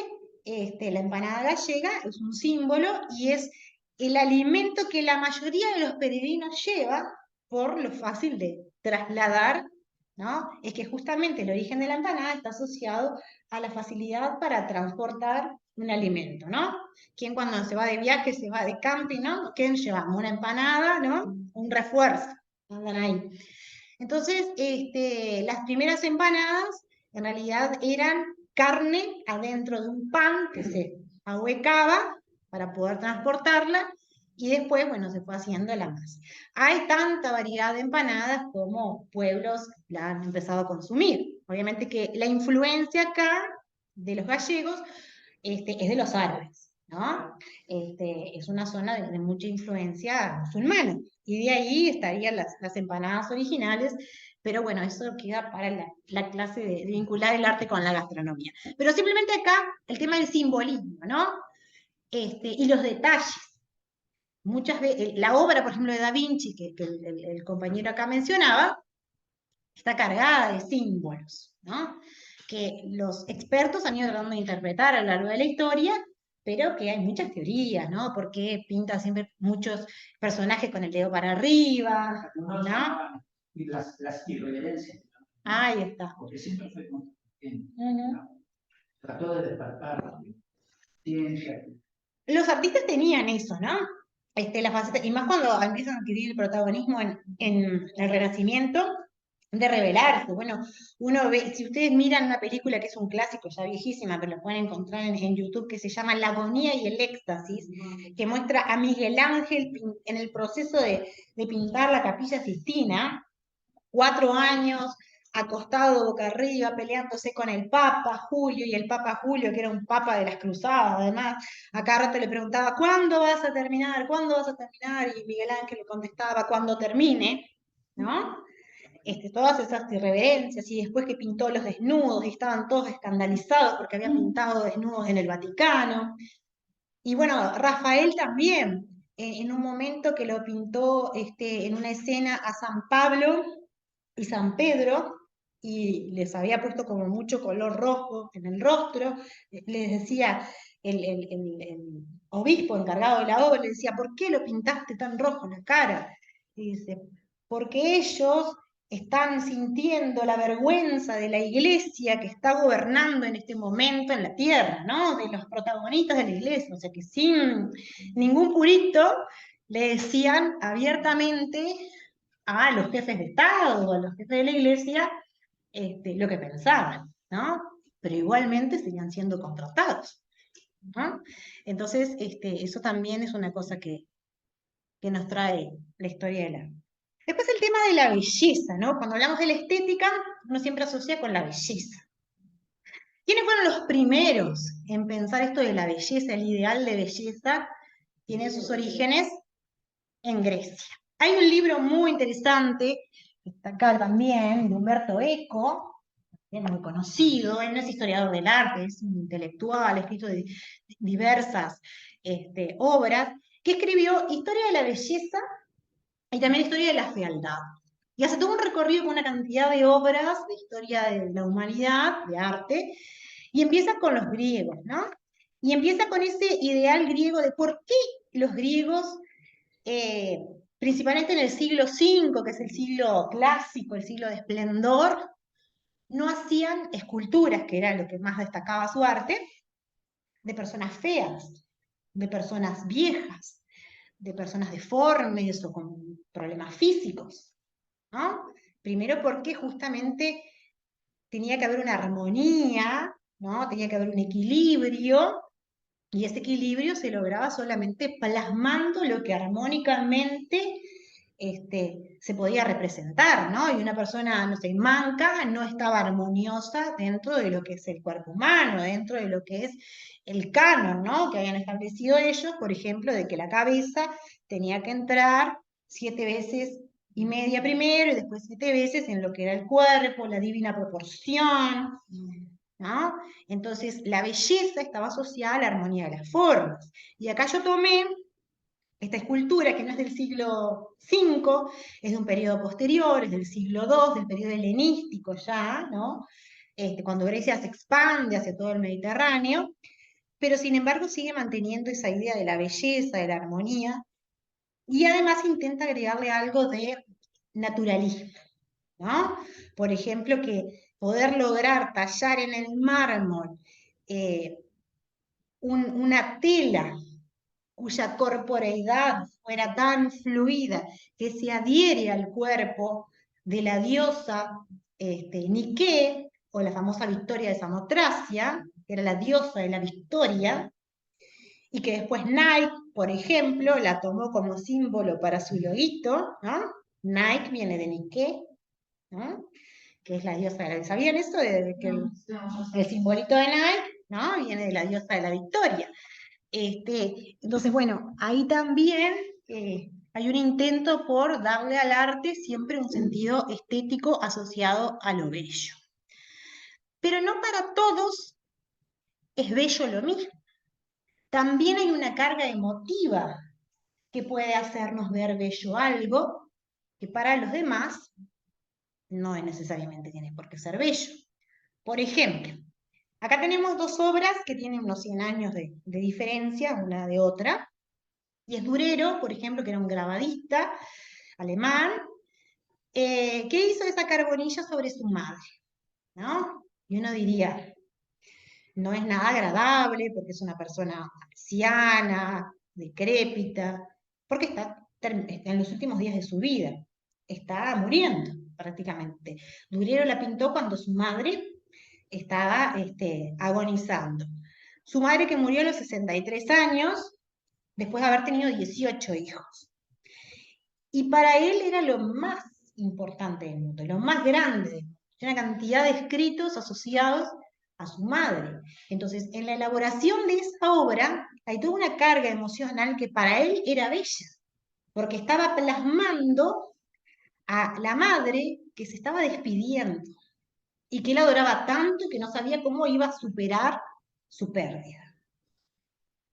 la empanada gallega es un símbolo y es el alimento que la mayoría de los peregrinos lleva por lo fácil de trasladar, ¿no? Es que justamente el origen de la empanada está asociado a la facilidad para transportar un alimento, ¿no? ¿Quién cuando se va de viaje, se va de camping, ¿no? ¿Quién llevamos? Una empanada, ¿no? Un refuerzo, andan ahí. Entonces, las primeras empanadas en realidad eran carne adentro de un pan que se ahuecaba para poder transportarla y después, bueno, se fue haciendo la masa. Hay tanta variedad de empanadas como pueblos la han empezado a consumir. Obviamente que la influencia acá de los gallegos es de los árabes, ¿no? Es una zona de mucha influencia musulmana. Y de ahí estarían las empanadas originales, pero bueno, eso queda para la clase de vincular el arte con la gastronomía. Pero simplemente acá el tema del simbolismo, ¿no? Y los detalles. Muchas veces, la obra, por ejemplo, de Da Vinci, que el compañero acá mencionaba, está cargada de símbolos, ¿no? Que los expertos han ido tratando de interpretar a lo largo de la historia, pero que hay muchas teorías, ¿no? Porque pinta siempre muchos personajes con el dedo para arriba, ¿no? Y las irreverencias. Ahí está. Porque siempre fue ¿no? Trató de despertar la ciencia. Los artistas tenían eso, ¿no? La faceta, y más cuando empiezan a adquirir el protagonismo en el Renacimiento, de rebelarse. Bueno, uno ve, si ustedes miran una película que es un clásico, ya viejísima, pero la pueden encontrar en YouTube, que se llama La agonía y el éxtasis, que muestra a Miguel Ángel en el proceso de pintar la Capilla Sistina, 4 años acostado boca arriba, peleándose con el Papa Julio, y el Papa Julio, que era un papa de las cruzadas, además, a cada rato le preguntaba, ¿cuándo vas a terminar? ¿Cuándo vas a terminar? Y Miguel Ángel le contestaba, cuando termine, ¿no? Todas esas irreverencias, y después que pintó los desnudos, y estaban todos escandalizados porque había pintado desnudos en el Vaticano. Y bueno, Rafael también, en un momento que lo pintó en una escena a San Pablo y San Pedro, y les había puesto como mucho color rojo en el rostro, les decía el obispo encargado de la obra, le decía, ¿por qué lo pintaste tan rojo la cara? Y dice, porque ellos están sintiendo la vergüenza de la iglesia que está gobernando en este momento en la tierra, ¿no? De los protagonistas de la iglesia, o sea que sin ningún purito le decían abiertamente a los jefes de Estado, a los jefes de la iglesia, lo que pensaban, ¿no? Pero igualmente seguían siendo contratados, ¿no? Entonces, eso también es una cosa que nos trae la historia del arte. Después el tema de la belleza, ¿no? Cuando hablamos de la estética, uno siempre asocia con la belleza. ¿Quiénes fueron los primeros en pensar esto de la belleza, el ideal de belleza? Tiene sus orígenes en Grecia. Hay un libro muy interesante, que está acá también, de Humberto Eco, que es muy conocido. Él no es historiador del arte, es un intelectual, ha escrito diversas obras, que escribió Historia de la Belleza y también Historia de la Fealdad. Y hace todo un recorrido con una cantidad de obras de historia de la humanidad, de arte, y empieza con los griegos, ¿no? Y empieza con ese ideal griego de por qué los griegos, principalmente en el siglo V, que es el siglo clásico, el siglo de esplendor, no hacían esculturas, que era lo que más destacaba su arte, de personas feas, de personas viejas, de personas deformes o con problemas físicos, ¿no? Primero porque justamente tenía que haber una armonía, ¿no? Tenía que haber un equilibrio, y ese equilibrio se lograba solamente plasmando lo que armónicamente se podía representar, ¿no? Y una persona, no sé, manca no estaba armoniosa dentro de lo que es el cuerpo humano, dentro de lo que es el canon, ¿no? Que habían establecido ellos, por ejemplo, de que la cabeza tenía que entrar 7 veces y media primero y después 7 veces en lo que era el cuerpo, la divina proporción, ¿no? Entonces, la belleza estaba asociada a la armonía de las formas. Y acá yo tomé esta escultura, que no es del siglo V, es de un periodo posterior, es del siglo II, del periodo helenístico ya, ¿no? Cuando Grecia se expande hacia todo el Mediterráneo, pero sin embargo sigue manteniendo esa idea de la belleza, de la armonía, y además intenta agregarle algo de naturalismo, ¿no? Por ejemplo, que poder lograr tallar en el mármol una tela cuya corporeidad fuera tan fluida que se adhiere al cuerpo de la diosa Nike, o la famosa Victoria de Samotracia, que era la diosa de la victoria, y que después Nike, por ejemplo, la tomó como símbolo para su loguito, ¿no? Nike viene de Nike, ¿no? Que es la diosa de la... ¿Sabían eso? De que el simbolito de Nike, ¿no? Viene de la diosa de la victoria. Entonces, bueno, ahí también hay un intento por darle al arte siempre un sentido estético asociado a lo bello. Pero no para todos es bello lo mismo. También hay una carga emotiva que puede hacernos ver bello algo que para los demás no es necesariamente tiene por qué ser bello. Por ejemplo, acá tenemos 2 obras que tienen unos 100 años de diferencia una de otra. Y es Durero, por ejemplo, que era un grabadista alemán, que hizo esa carbonilla sobre su madre, ¿no? Y uno diría, no es nada agradable porque es una persona anciana, decrépita, porque está en los últimos días de su vida, está muriendo, prácticamente. Durero la pintó cuando su madre estaba agonizando. Su madre que murió a los 63 años, después de haber tenido 18 hijos. Y para él era lo más importante del mundo, lo más grande del mundo. Una cantidad de escritos asociados a su madre. Entonces, en la elaboración de esa obra, hay toda una carga emocional que para él era bella, porque estaba plasmando a la madre que se estaba despidiendo y que él adoraba tanto que no sabía cómo iba a superar su pérdida.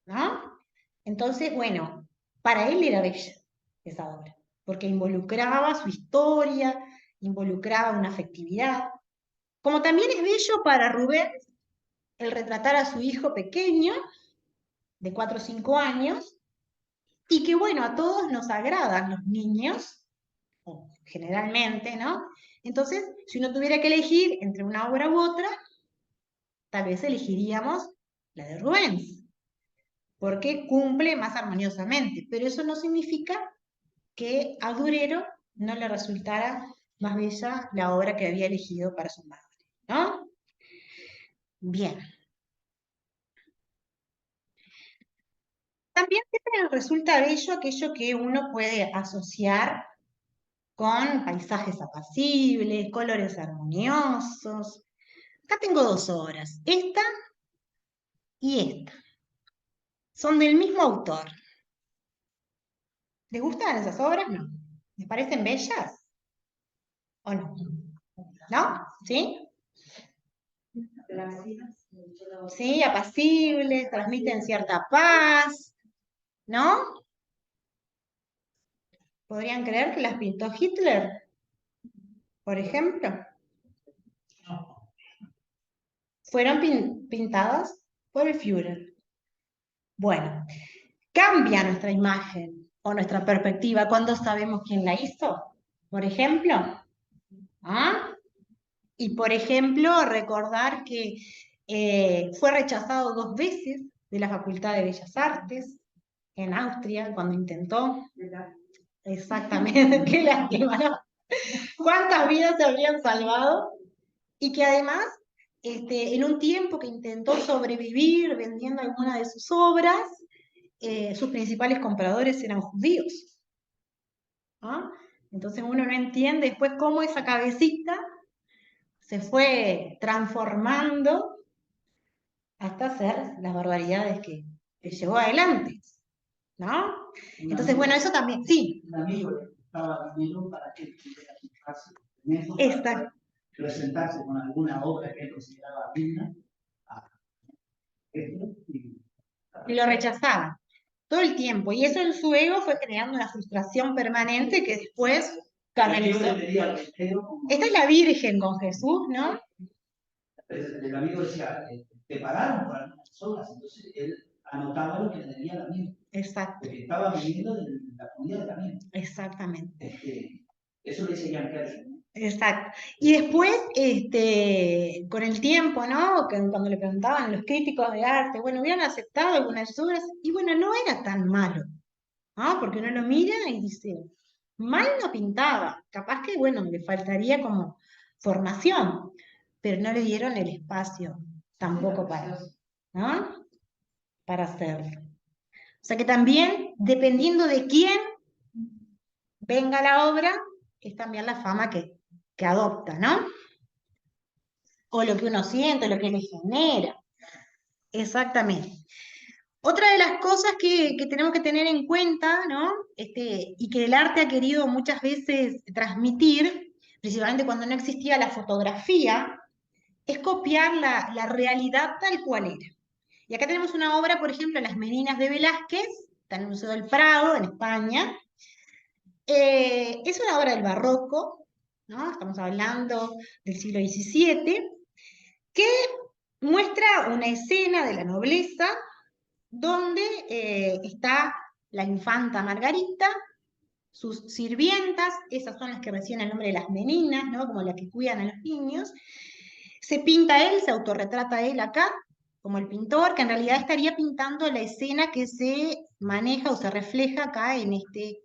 ¿No? Entonces, bueno, para él era bella esa obra, porque involucraba su historia, involucraba una afectividad. Como también es bello para Rubén el retratar a su hijo pequeño, de 4 o 5 años, y que bueno, a todos nos agradan los niños, generalmente, ¿no? Entonces, si uno tuviera que elegir entre una obra u otra, tal vez elegiríamos la de Rubens, porque cumple más armoniosamente, pero eso no significa que a Durero no le resultara más bella la obra que había elegido para su madre, ¿no? Bien. También siempre nos resulta bello aquello que uno puede asociar con paisajes apacibles, colores armoniosos. Acá tengo 2 obras, esta y esta. Son del mismo autor. ¿Les gustan esas obras? No. ¿Les parecen bellas? ¿O no? ¿No? ¿Sí? Sí, apacibles, transmiten cierta paz, ¿no? ¿Podrían creer que las pintó Hitler, por ejemplo? Fueron pintadas por el Führer. Bueno, cambia nuestra imagen o nuestra perspectiva cuando sabemos quién la hizo, por ejemplo. ¿Ah? Y por ejemplo, recordar que fue rechazado 2 veces de la Facultad de Bellas Artes en Austria cuando intentó. Exactamente, qué lástima, ¿no? ¿Cuántas vidas se habrían salvado? Y que además, en un tiempo que intentó sobrevivir vendiendo alguna de sus obras, sus principales compradores eran judíos. ¿Ah? Entonces uno no entiende después cómo esa cabecita se fue transformando hasta hacer las barbaridades que llevó adelante, ¿no? Entonces, bueno, eso también, sí. Un amigo le prestaba dinero para que él pudiera fijarse en eso, Está. presentarse con alguna obra que él consideraba digna Y lo rechazaba todo el tiempo. Y eso en su ego fue generando una frustración permanente que después canalizó. Esta es la Virgen con Jesús, ¿no? El amigo decía, te pagaron por algunas obras, entonces él anotaba lo que le debía al amigo. Exacto. Porque estaba viviendo de la comida del amigo. Exactamente. Eso le dice Jan Kersen. Exacto. Y después, con el tiempo, ¿no? Cuando le preguntaban a los críticos de arte, bueno, hubieran aceptado algunas obras, y bueno, no era tan malo, ¿no? Porque uno lo mira y dice, mal no pintaba, capaz que, bueno, le faltaría como formación, pero no le dieron el espacio tampoco ¿no? Para hacerlo. O sea que también, dependiendo de quién venga la obra, es también la fama que adopta, ¿no? O lo que uno siente, lo que le genera. Exactamente. Otra de las cosas que tenemos que tener en cuenta, ¿no? Y que el arte ha querido muchas veces transmitir, principalmente cuando no existía la fotografía, es copiar la realidad tal cual era. Y acá tenemos una obra, por ejemplo, Las Meninas de Velázquez, está en el Museo del Prado, en España. Es una obra del barroco, ¿no? Estamos hablando del siglo XVII, que muestra una escena de la nobleza donde está la infanta Margarita, sus sirvientas, esas son las que reciben el nombre de las meninas, ¿no? Como las que cuidan a los niños. Se pinta él, se autorretrata él acá, como el pintor, que en realidad estaría pintando la escena que se maneja o se refleja acá en este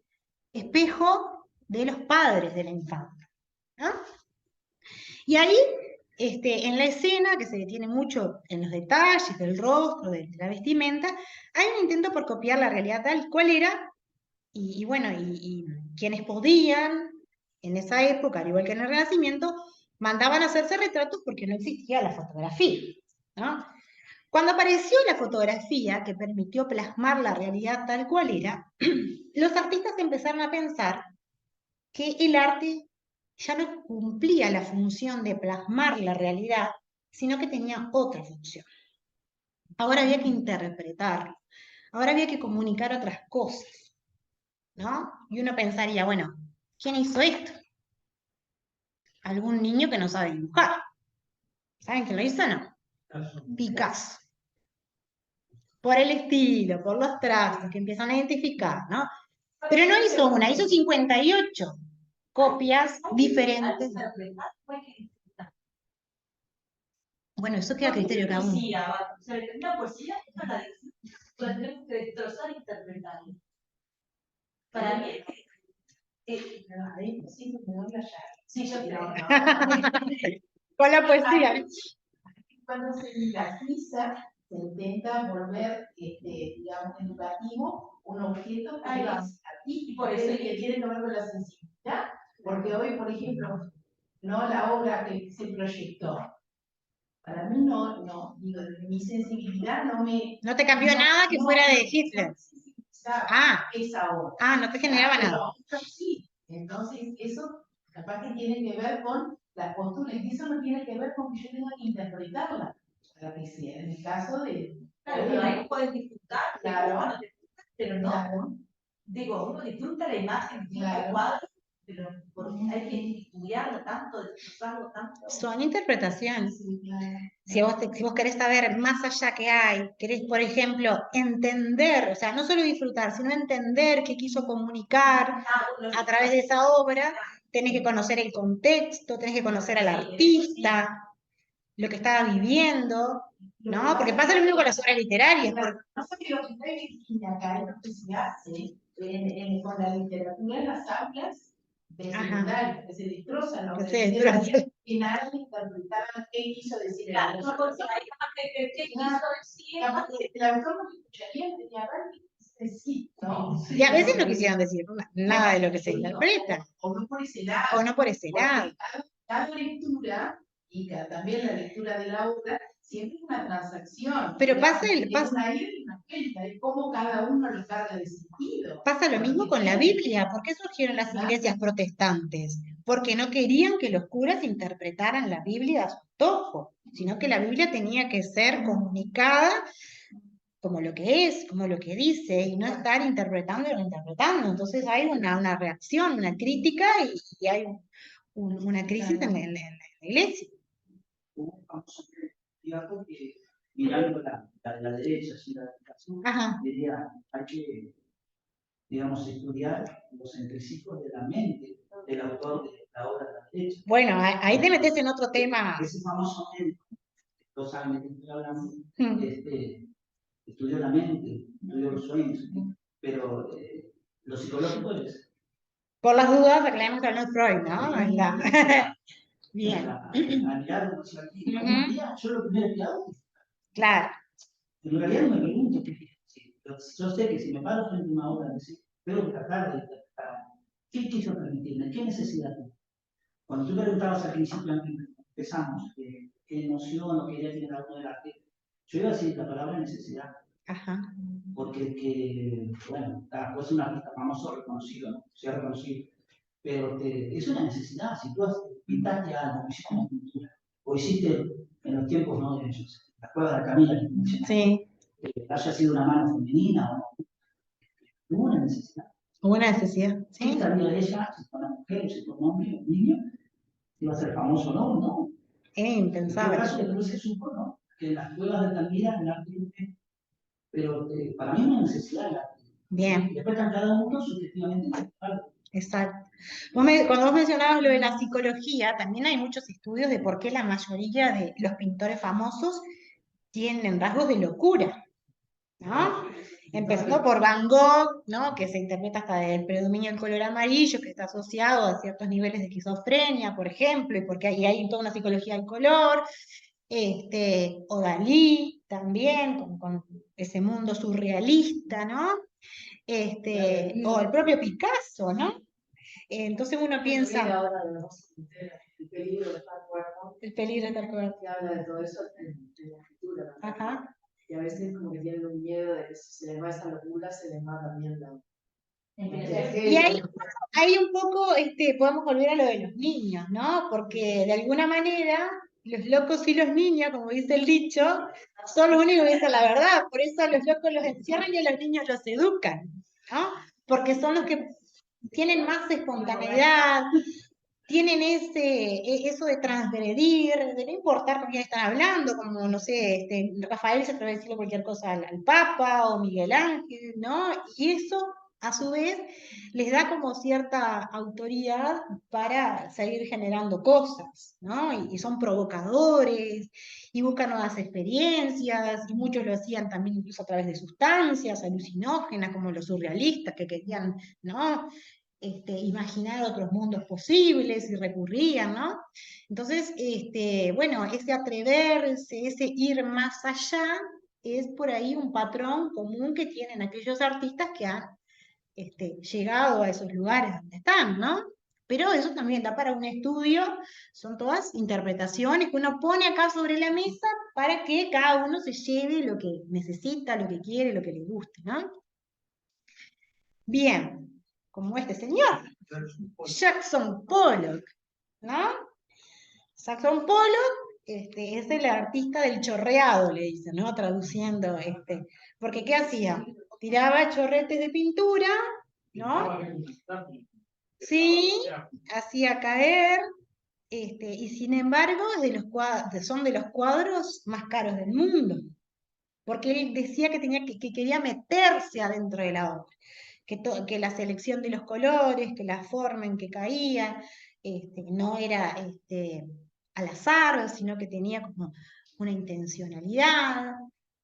espejo de los padres de la infanta, ¿no? Y ahí, en la escena, que se detiene mucho en los detalles del rostro, de la vestimenta, hay un intento por copiar la realidad tal cual era, y bueno, y quienes podían, en esa época, al igual que en el Renacimiento, mandaban a hacerse retratos porque no existía la fotografía, ¿no? Cuando apareció la fotografía que permitió plasmar la realidad tal cual era, los artistas empezaron a pensar que el arte ya no cumplía la función de plasmar la realidad, sino que tenía otra función. Ahora había que interpretarlo, ahora había que comunicar otras cosas, ¿no? Y uno pensaría, bueno, ¿quién hizo esto? Algún niño que no sabe dibujar. ¿Saben quién lo hizo? No. Picasso. Por el estilo, por los trazos que empiezan a identificar, ¿no? Pero no hizo una, hizo 58 copias diferentes. Bueno, eso queda a criterio de cada uno. Poesía, o sea, una poesía la tenemos que destrozar e interpretar. Para mí Ahí sí me doy la llave. sí, yo creo. Con la poesía. Cuando se digitaliza, se intenta volver, digamos, educativo, un objeto que es artístico, Y por eso que tiene que ver con la sensibilidad, porque hoy, por ejemplo, no la obra que se proyectó, para mí no, digo, desde mi sensibilidad no me... No te cambió nada que fuera de Hitler. Ah, esa obra. no te generaba nada. Pero sí, entonces eso capaz que tiene que ver con la postura, y eso no tiene que ver con que yo tenga que interpretarla para que sea, en el caso de... Claro, pero ahí puedes disfrutar, Claro. pero no, Claro. digo, uno disfruta la imagen, disfruta el cuadro, pero hay que estudiarlo tanto, desglosarlo tanto. Son interpretaciones. Sí, claro. Si vos querés saber más allá que hay, querés, por ejemplo, entender, o sea, no solo disfrutar, sino entender qué quiso comunicar a través de esa obra, tenés que conocer el contexto, tenés que conocer al artista, lo que estaba viviendo, ¿no? Porque pasa lo mismo con las obras literarias. Pasa que lo que está en Virginia acá es lo que se hace con la literatura en las aulas de secundaria, que se destrozan los Que se destrozan. y nadie interpretaba qué quiso decir el autor. Porque hay que qué quiso decir. El autor no escucharía, tenía decir, ¿no? Y a veces no quisieron decir nada de lo que se interpreta. O no por ese lado. O no por ese lado. Cada lectura, y también la lectura de la obra, siempre es una transacción. Pero pasa Es una ida y una vuelta, es cómo cada uno lo carga de sentido. Pasa lo mismo con la Biblia. ¿Por qué surgieron las iglesias protestantes? Porque no querían que los curas interpretaran la Biblia a su antojo, sino que la Biblia tenía que ser comunicada como lo que es, como lo que dice, y no estar interpretando y reinterpretando. Entonces hay una reacción, una crítica, y hay una crisis en la iglesia. Hubo un famoso teatro que, mirando la de la derecha, así la educación, diría, hay que, digamos, estudiar los entresijos de la mente del autor de la obra de la derecha. Bueno, ahí te metes en otro tema. Ese famoso médico, 2 años que estoy hablando, estudió la mente, estudió los sueños, pero lo psicológico es... Por las dudas, aclaremos que no es Freud, ¿no? Bien. A mirar como si aquí, yo lo primero que hago. Claro. En realidad no me pregunto yo sé que si me paro frente a una obra, tengo que tratar de interpretar. ¿Qué quiso transmitirme? ¿Qué necesidad tengo? Cuando tú preguntabas al principio, antes empezamos, qué emoción o qué idea tiene algo del arte, yo iba a decir la palabra necesidad. Ajá. Porque, bueno, puede ser un artista famoso, reconocido, ¿no? Sea reconocido, pero es una necesidad. Si tú pintaste algo, hiciste una pintura, o hiciste en los tiempos, ¿no? De ellos, la cueva de la Camila, sí. Haya sido una mano femenina o no, hubo una necesidad. Hubo una necesidad, sí. ¿Qué sabía de ella, si fue una mujer, o si fue un hombre, un niño, iba a ser famoso o no? No. Es impensable. En todo caso, después se supo, ¿no? Que en las cuevas de Camila, el arte, pero para mí es una necesidad el arte. Bien. Y después cada uno subjetivamente. Exacto. Cuando vos mencionabas lo de la psicología, también hay muchos estudios de por qué la mayoría de los pintores famosos tienen rasgos de locura, ¿no? Empezando por Van Gogh, ¿no? Que se interpreta hasta el predominio del color amarillo, que está asociado a ciertos niveles de esquizofrenia, por ejemplo, y porque hay toda una psicología del color. O Dalí también, con ese mundo surrealista, ¿no? O el propio Picasso, ¿no? Entonces uno piensa, Ahora de los el peligro de estar cuerdo, el peligro de estar con... que habla de todo eso en la escritura también. Ajá. Y a veces como que tienen un miedo de que si se les va esa locura, se les va también la... Y ahí un poco podemos volver a lo de los niños, ¿no? Porque de alguna manera los locos y los niños, como dice el dicho, son los únicos que dicen la verdad. Por eso a los locos los encierran y a los niños los educan, ¿no? Porque son los que tienen más espontaneidad, tienen eso de transgredir, de no importar con quién están hablando, como, no sé, Rafael se atreve a decirle cualquier cosa al Papa o Miguel Ángel, ¿no? Y eso, a su vez, les da como cierta autoridad para seguir generando cosas, ¿no? Y son provocadores, y buscan nuevas experiencias, y muchos lo hacían también incluso a través de sustancias alucinógenas, como los surrealistas que querían, ¿no? Imaginar otros mundos posibles y recurrían, ¿no? Entonces, bueno, ese atreverse, ese ir más allá, es por ahí un patrón común que tienen aquellos artistas que han llegado a esos lugares donde están, ¿no? Pero eso también da para un estudio, son todas interpretaciones que uno pone acá sobre la mesa para que cada uno se lleve lo que necesita, lo que quiere, lo que le guste, ¿no? Bien, como este señor, Jackson Pollock, ¿no? Jackson Pollock es el artista del chorreado, le dicen, ¿no? Traduciendo, porque ¿qué hacía? Tiraba chorretes de pintura, ¿no? Sí, hacía caer, y sin embargo son de los cuadros más caros del mundo, porque él decía que quería meterse adentro de la obra, que la selección de los colores, que la forma en que caía, no era al azar, sino que tenía como una intencionalidad,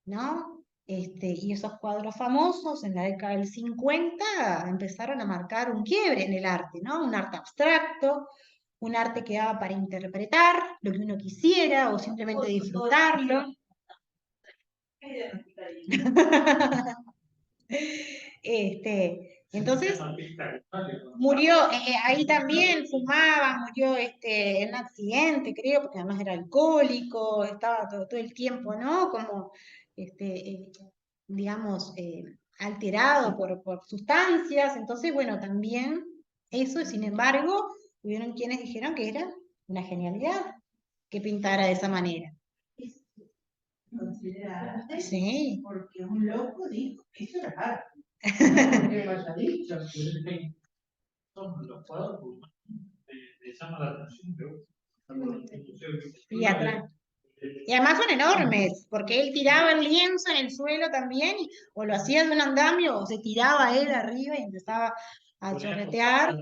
¿no? Y esos cuadros famosos en la década del 50 empezaron a marcar un quiebre en el arte, ¿no? Un arte abstracto, un arte que daba para interpretar lo que uno quisiera o simplemente disfrutarlo. Entonces murió, ahí también fumaba, murió en un accidente, creo, porque además era alcohólico, estaba todo el tiempo, ¿no? Como, digamos, alterado por sustancias. Entonces, bueno, también eso, sin embargo, hubieron quienes dijeron que era una genialidad que pintara de esa manera. Considerarte, Sí. porque un loco dijo que eso era arte. Que lo haya dicho, son los cuadros me llama la atención, Y atrás. Y además son enormes, porque él tiraba el lienzo en el suelo también, o lo hacía de un andamio, o se tiraba él arriba y empezaba a chorretear.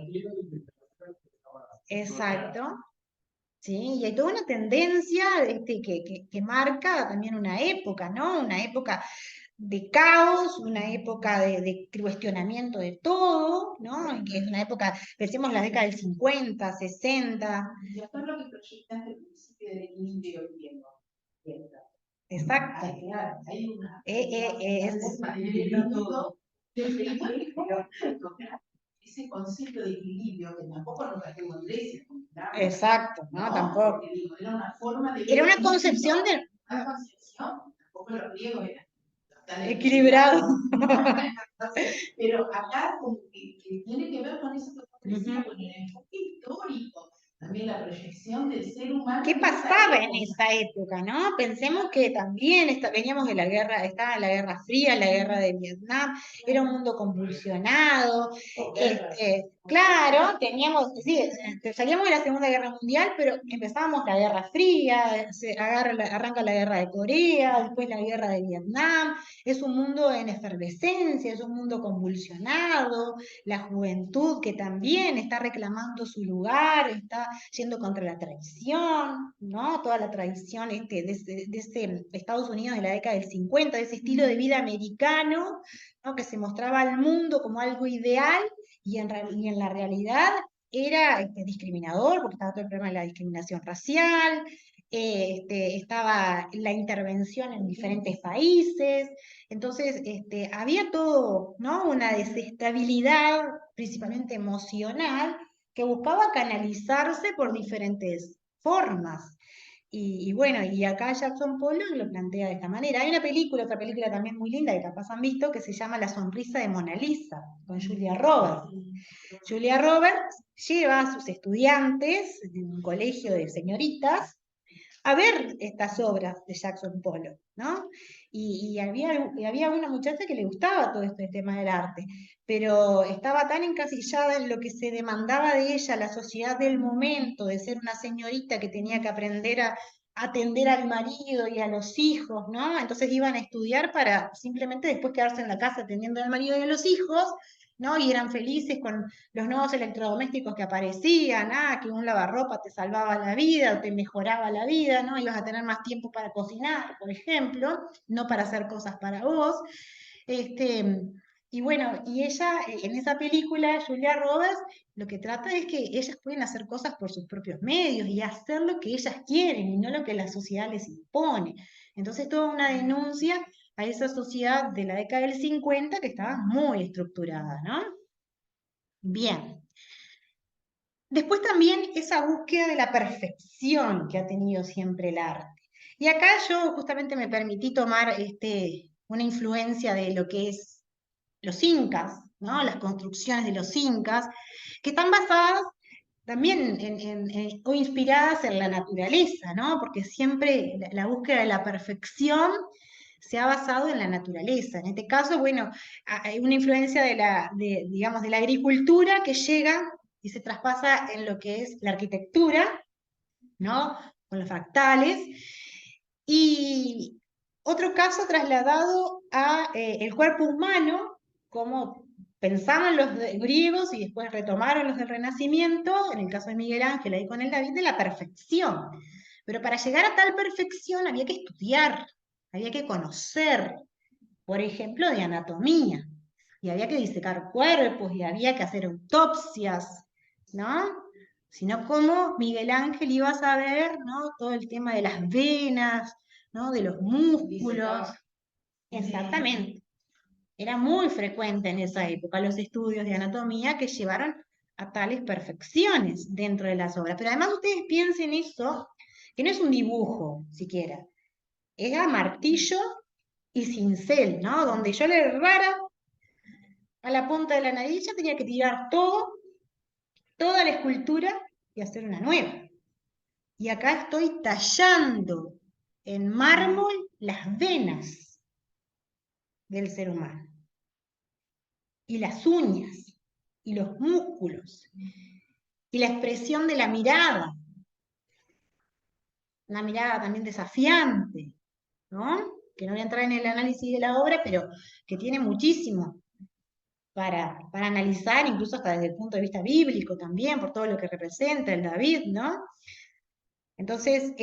Exacto. Sí, y hay toda una tendencia que marca también una época, ¿no? Una época de caos, una época de cuestionamiento de todo, ¿no? Y que es una época, pensemos la década del 50, 60. Y esto es lo que proyectaste el principio del equilibrio griego. Exacto. Hay una ese concepto de equilibrio que tampoco lo trajimos en Grecia. Exacto, no, tampoco. Porque, digo, era una forma de Era una concepción de... Una concepción, tampoco los griegos eran tan Equilibrado. Pero acá como que tiene que ver con eso que decía, con el enfoque histórico, también la proyección del ser humano. ¿Qué pasaba en esa época, no? Pensemos que también veníamos de la guerra, estaba la Guerra Fría, la guerra de Vietnam, era un mundo convulsionado, Claro, teníamos, sí, salíamos de la Segunda Guerra Mundial, pero empezábamos la Guerra Fría, arranca la Guerra de Corea, después la Guerra de Vietnam, es un mundo en efervescencia, es un mundo convulsionado, la juventud que también está reclamando su lugar, está yendo contra la tradición, ¿no? Toda la tradición de ese Estados Unidos de la década del 50, de ese estilo de vida americano, ¿no? Que se mostraba al mundo como algo ideal y en la realidad era discriminador, porque estaba todo el problema de la discriminación racial, estaba la intervención en diferentes países, entonces había todo, ¿no? Una desestabilidad, principalmente emocional, que buscaba canalizarse por diferentes formas. Y bueno, y acá Jackson Pollock lo plantea de esta manera. Hay una película, otra película también muy linda que capaz han visto, que se llama La sonrisa de Mona Lisa, con Julia Roberts. Julia Roberts lleva a sus estudiantes de un colegio de señoritas a ver estas obras de Jackson Pollock, ¿no? Y había una muchacha que le gustaba todo este tema del arte, pero estaba tan encasillada en lo que se demandaba de ella, la sociedad del momento, de ser una señorita que tenía que aprender a atender al marido y a los hijos, ¿no? Entonces iban a estudiar para simplemente después quedarse en la casa atendiendo al marido y a los hijos, ¿no? Y eran felices con los nuevos electrodomésticos que aparecían, que un lavarropa te salvaba la vida, o te mejoraba la vida, ¿no? Ibas a tener más tiempo para cocinar, por ejemplo, no para hacer cosas para vos. Y bueno, y ella, en esa película, Julia Roberts, lo que trata es que ellas pueden hacer cosas por sus propios medios y hacer lo que ellas quieren y no lo que la sociedad les impone. Entonces, toda una denuncia a esa sociedad de la década del 50 que estaba muy estructurada, ¿no? Bien. Después también esa búsqueda de la perfección que ha tenido siempre el arte. Y acá yo justamente me permití tomar una influencia de lo que es los incas, ¿no? Las construcciones de los incas, que están basadas también o inspiradas en la naturaleza, ¿no? Porque siempre la búsqueda de la perfección se ha basado en la naturaleza. En este caso, bueno, hay una influencia digamos, de la agricultura que llega y se traspasa en lo que es la arquitectura, ¿no? Con los fractales. Y otro caso trasladado a el cuerpo humano, como pensaban los griegos y después retomaron los del Renacimiento, en el caso de Miguel Ángel ahí con el David, de la perfección. Pero para llegar a tal perfección había que estudiar, había que conocer, por ejemplo, de anatomía, y había que disecar cuerpos, y había que hacer autopsias, ¿no? Sino cómo Miguel Ángel iba a saber, ¿no? Todo el tema de las venas, ¿no? De los músculos. Exactamente. Era muy frecuente en esa época los estudios de anatomía que llevaron a tales perfecciones dentro de las obras. Pero además ustedes piensen eso, que no es un dibujo siquiera, era martillo y cincel, ¿no? Donde yo le errara a la punta de la nariz, ya tenía que tirar toda la escultura y hacer una nueva. Y acá estoy tallando en mármol las venas del ser humano. Y las uñas, y los músculos, y la expresión de la mirada. Una mirada también desafiante, ¿no? Que no voy a entrar en el análisis de la obra, pero que tiene muchísimo para analizar, incluso hasta desde el punto de vista bíblico también, por todo lo que representa el David, ¿no? Entonces,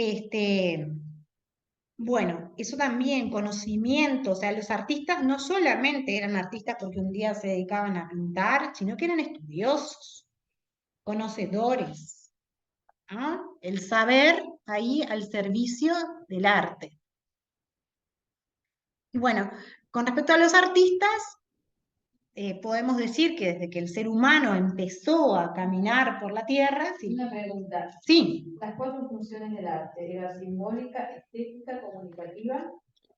bueno, eso también, conocimiento, o sea, los artistas no solamente eran artistas porque un día se dedicaban a pintar, sino que eran estudiosos, conocedores, ¿no? El saber ahí al servicio del arte. Y bueno, con respecto a los artistas, podemos decir que desde que el ser humano empezó a caminar por la tierra, sí. Una pregunta. Sí. Las 4 funciones del arte, ¿era simbólica, estética, comunicativa?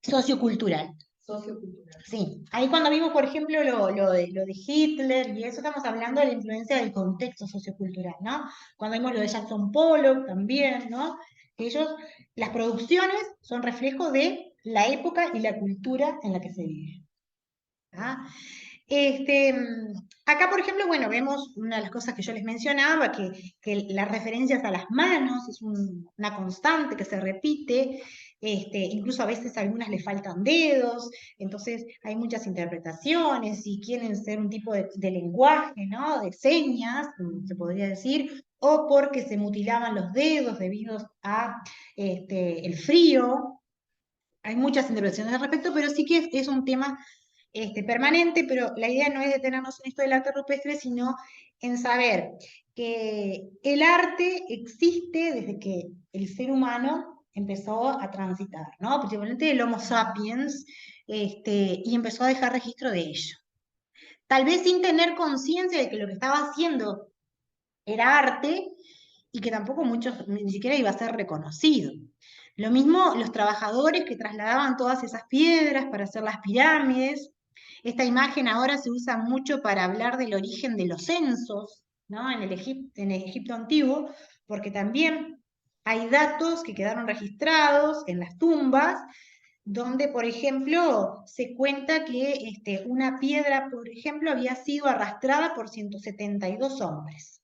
Sociocultural. Sociocultural. Sí. Ahí cuando vimos, por ejemplo, lo de Hitler y eso, estamos hablando de la influencia del contexto sociocultural, ¿no? Cuando vimos lo de Jackson Pollock también, ¿no? Que las producciones son reflejo de la época y la cultura en la que se vive. ¿Ah? Acá, por ejemplo, bueno, vemos una de las cosas que yo les mencionaba, que las referencias a las manos es una constante que se repite, incluso a veces a algunas le faltan dedos, entonces hay muchas interpretaciones y quieren ser un tipo de lenguaje, ¿no? De señas, se podría decir, o porque se mutilaban los dedos debido a el frío. Hay muchas interpretaciones al respecto, pero sí que es un tema permanente, pero la idea no es detenernos en esto del arte rupestre, sino en saber que el arte existe desde que el ser humano empezó a transitar, ¿no? Principalmente el Homo sapiens, y empezó a dejar registro de ello. Tal vez sin tener conciencia de que lo que estaba haciendo era arte y que tampoco muchos, ni siquiera iba a ser reconocido. Lo mismo los trabajadores que trasladaban todas esas piedras para hacer las pirámides. Esta imagen ahora se usa mucho para hablar del origen de los censos, ¿no? En el Egipto antiguo, porque también hay datos que quedaron registrados en las tumbas, donde, por ejemplo, se cuenta que una piedra, por ejemplo, había sido arrastrada por 172 hombres,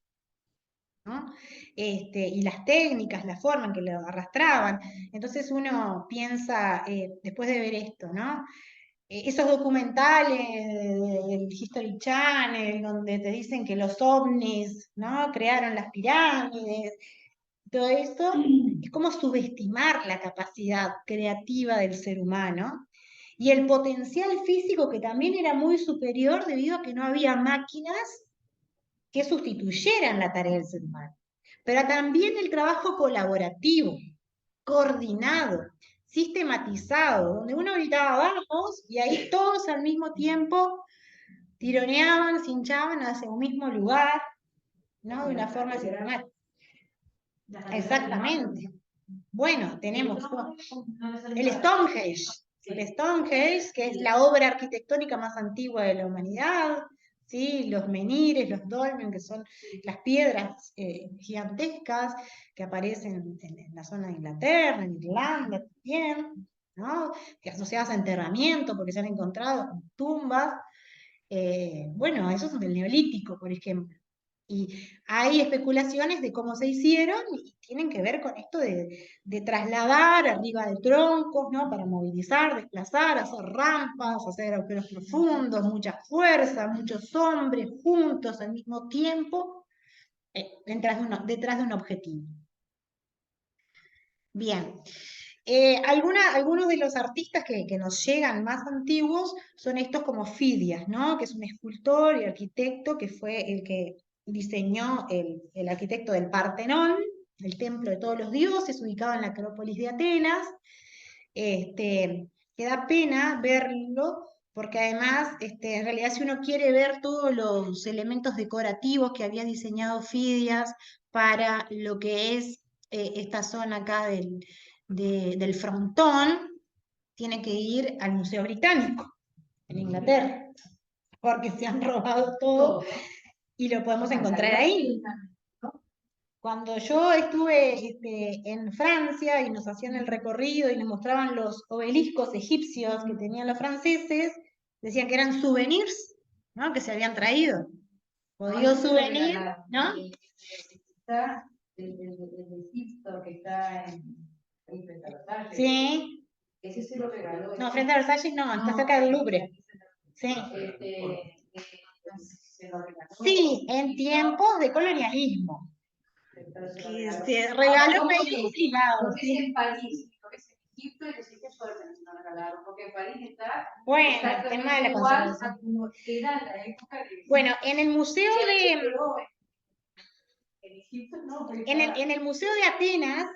¿no? Y las técnicas, la forma en que lo arrastraban. Entonces uno piensa, después de ver esto, ¿no? Esos documentales del History Channel, donde te dicen que los ovnis, ¿no? Crearon las pirámides, todo esto, es como subestimar la capacidad creativa del ser humano y el potencial físico que también era muy superior debido a que no había máquinas que sustituyeran la tarea del ser humano. Pero también el trabajo colaborativo, coordinado, sistematizado, donde uno gritaba vamos y ahí todos al mismo tiempo tironeaban, se hinchaban hacia un mismo lugar, ¿no? De una forma sistemática. Exactamente. Bueno, tenemos el Stonehenge. El Stonehenge, que es la obra arquitectónica más antigua de la humanidad, ¿sí? Los menhires, los dolmen, que son las piedras gigantescas que aparecen en la zona de Inglaterra, en Irlanda también, ¿no? Que asociadas a enterramiento, porque se han encontrado con tumbas. Bueno, esos son del Neolítico, por ejemplo. Y hay especulaciones de cómo se hicieron y tienen que ver con esto de trasladar arriba de troncos, ¿no? Para movilizar, desplazar, hacer rampas, hacer agujeros profundos, mucha fuerza, muchos hombres juntos al mismo tiempo, detrás de un objetivo. Bien. Algunos de los artistas que nos llegan más antiguos son estos como Fidias, ¿no? Que es un escultor y arquitecto que fue el que diseñó el arquitecto del Partenón, el templo de todos los dioses, ubicado en la Acrópolis de Atenas. Que da pena verlo, porque además, en realidad, si uno quiere ver todos los elementos decorativos que había diseñado Fidias para lo que es esta zona acá del frontón, tiene que ir al Museo Británico, en Inglaterra, porque se han robado todo y lo podemos encontrar ahí. Cuando yo estuve en Francia y nos hacían el recorrido y nos mostraban los obeliscos egipcios que tenían los franceses, decían que eran souvenirs, ¿no? Que se habían traído. Jodido souvenir, ¿no? Está el Egipto que está ahí frente a Versalles. Sí. Ese se lo regaló. No, frente a Versalles no, está cerca del Louvre. Sí. Se lo regaló. Sí, en tiempos de colonialismo. Que se regaló países privados. Lo que es en París, lo que es en Egipto y los sitios sueltos se lo regalaron, porque en París está bueno, el tema de la igual conservación. a como era en la época de... Bueno, en el museo de... En Egipto no, en el Museo de Atenas,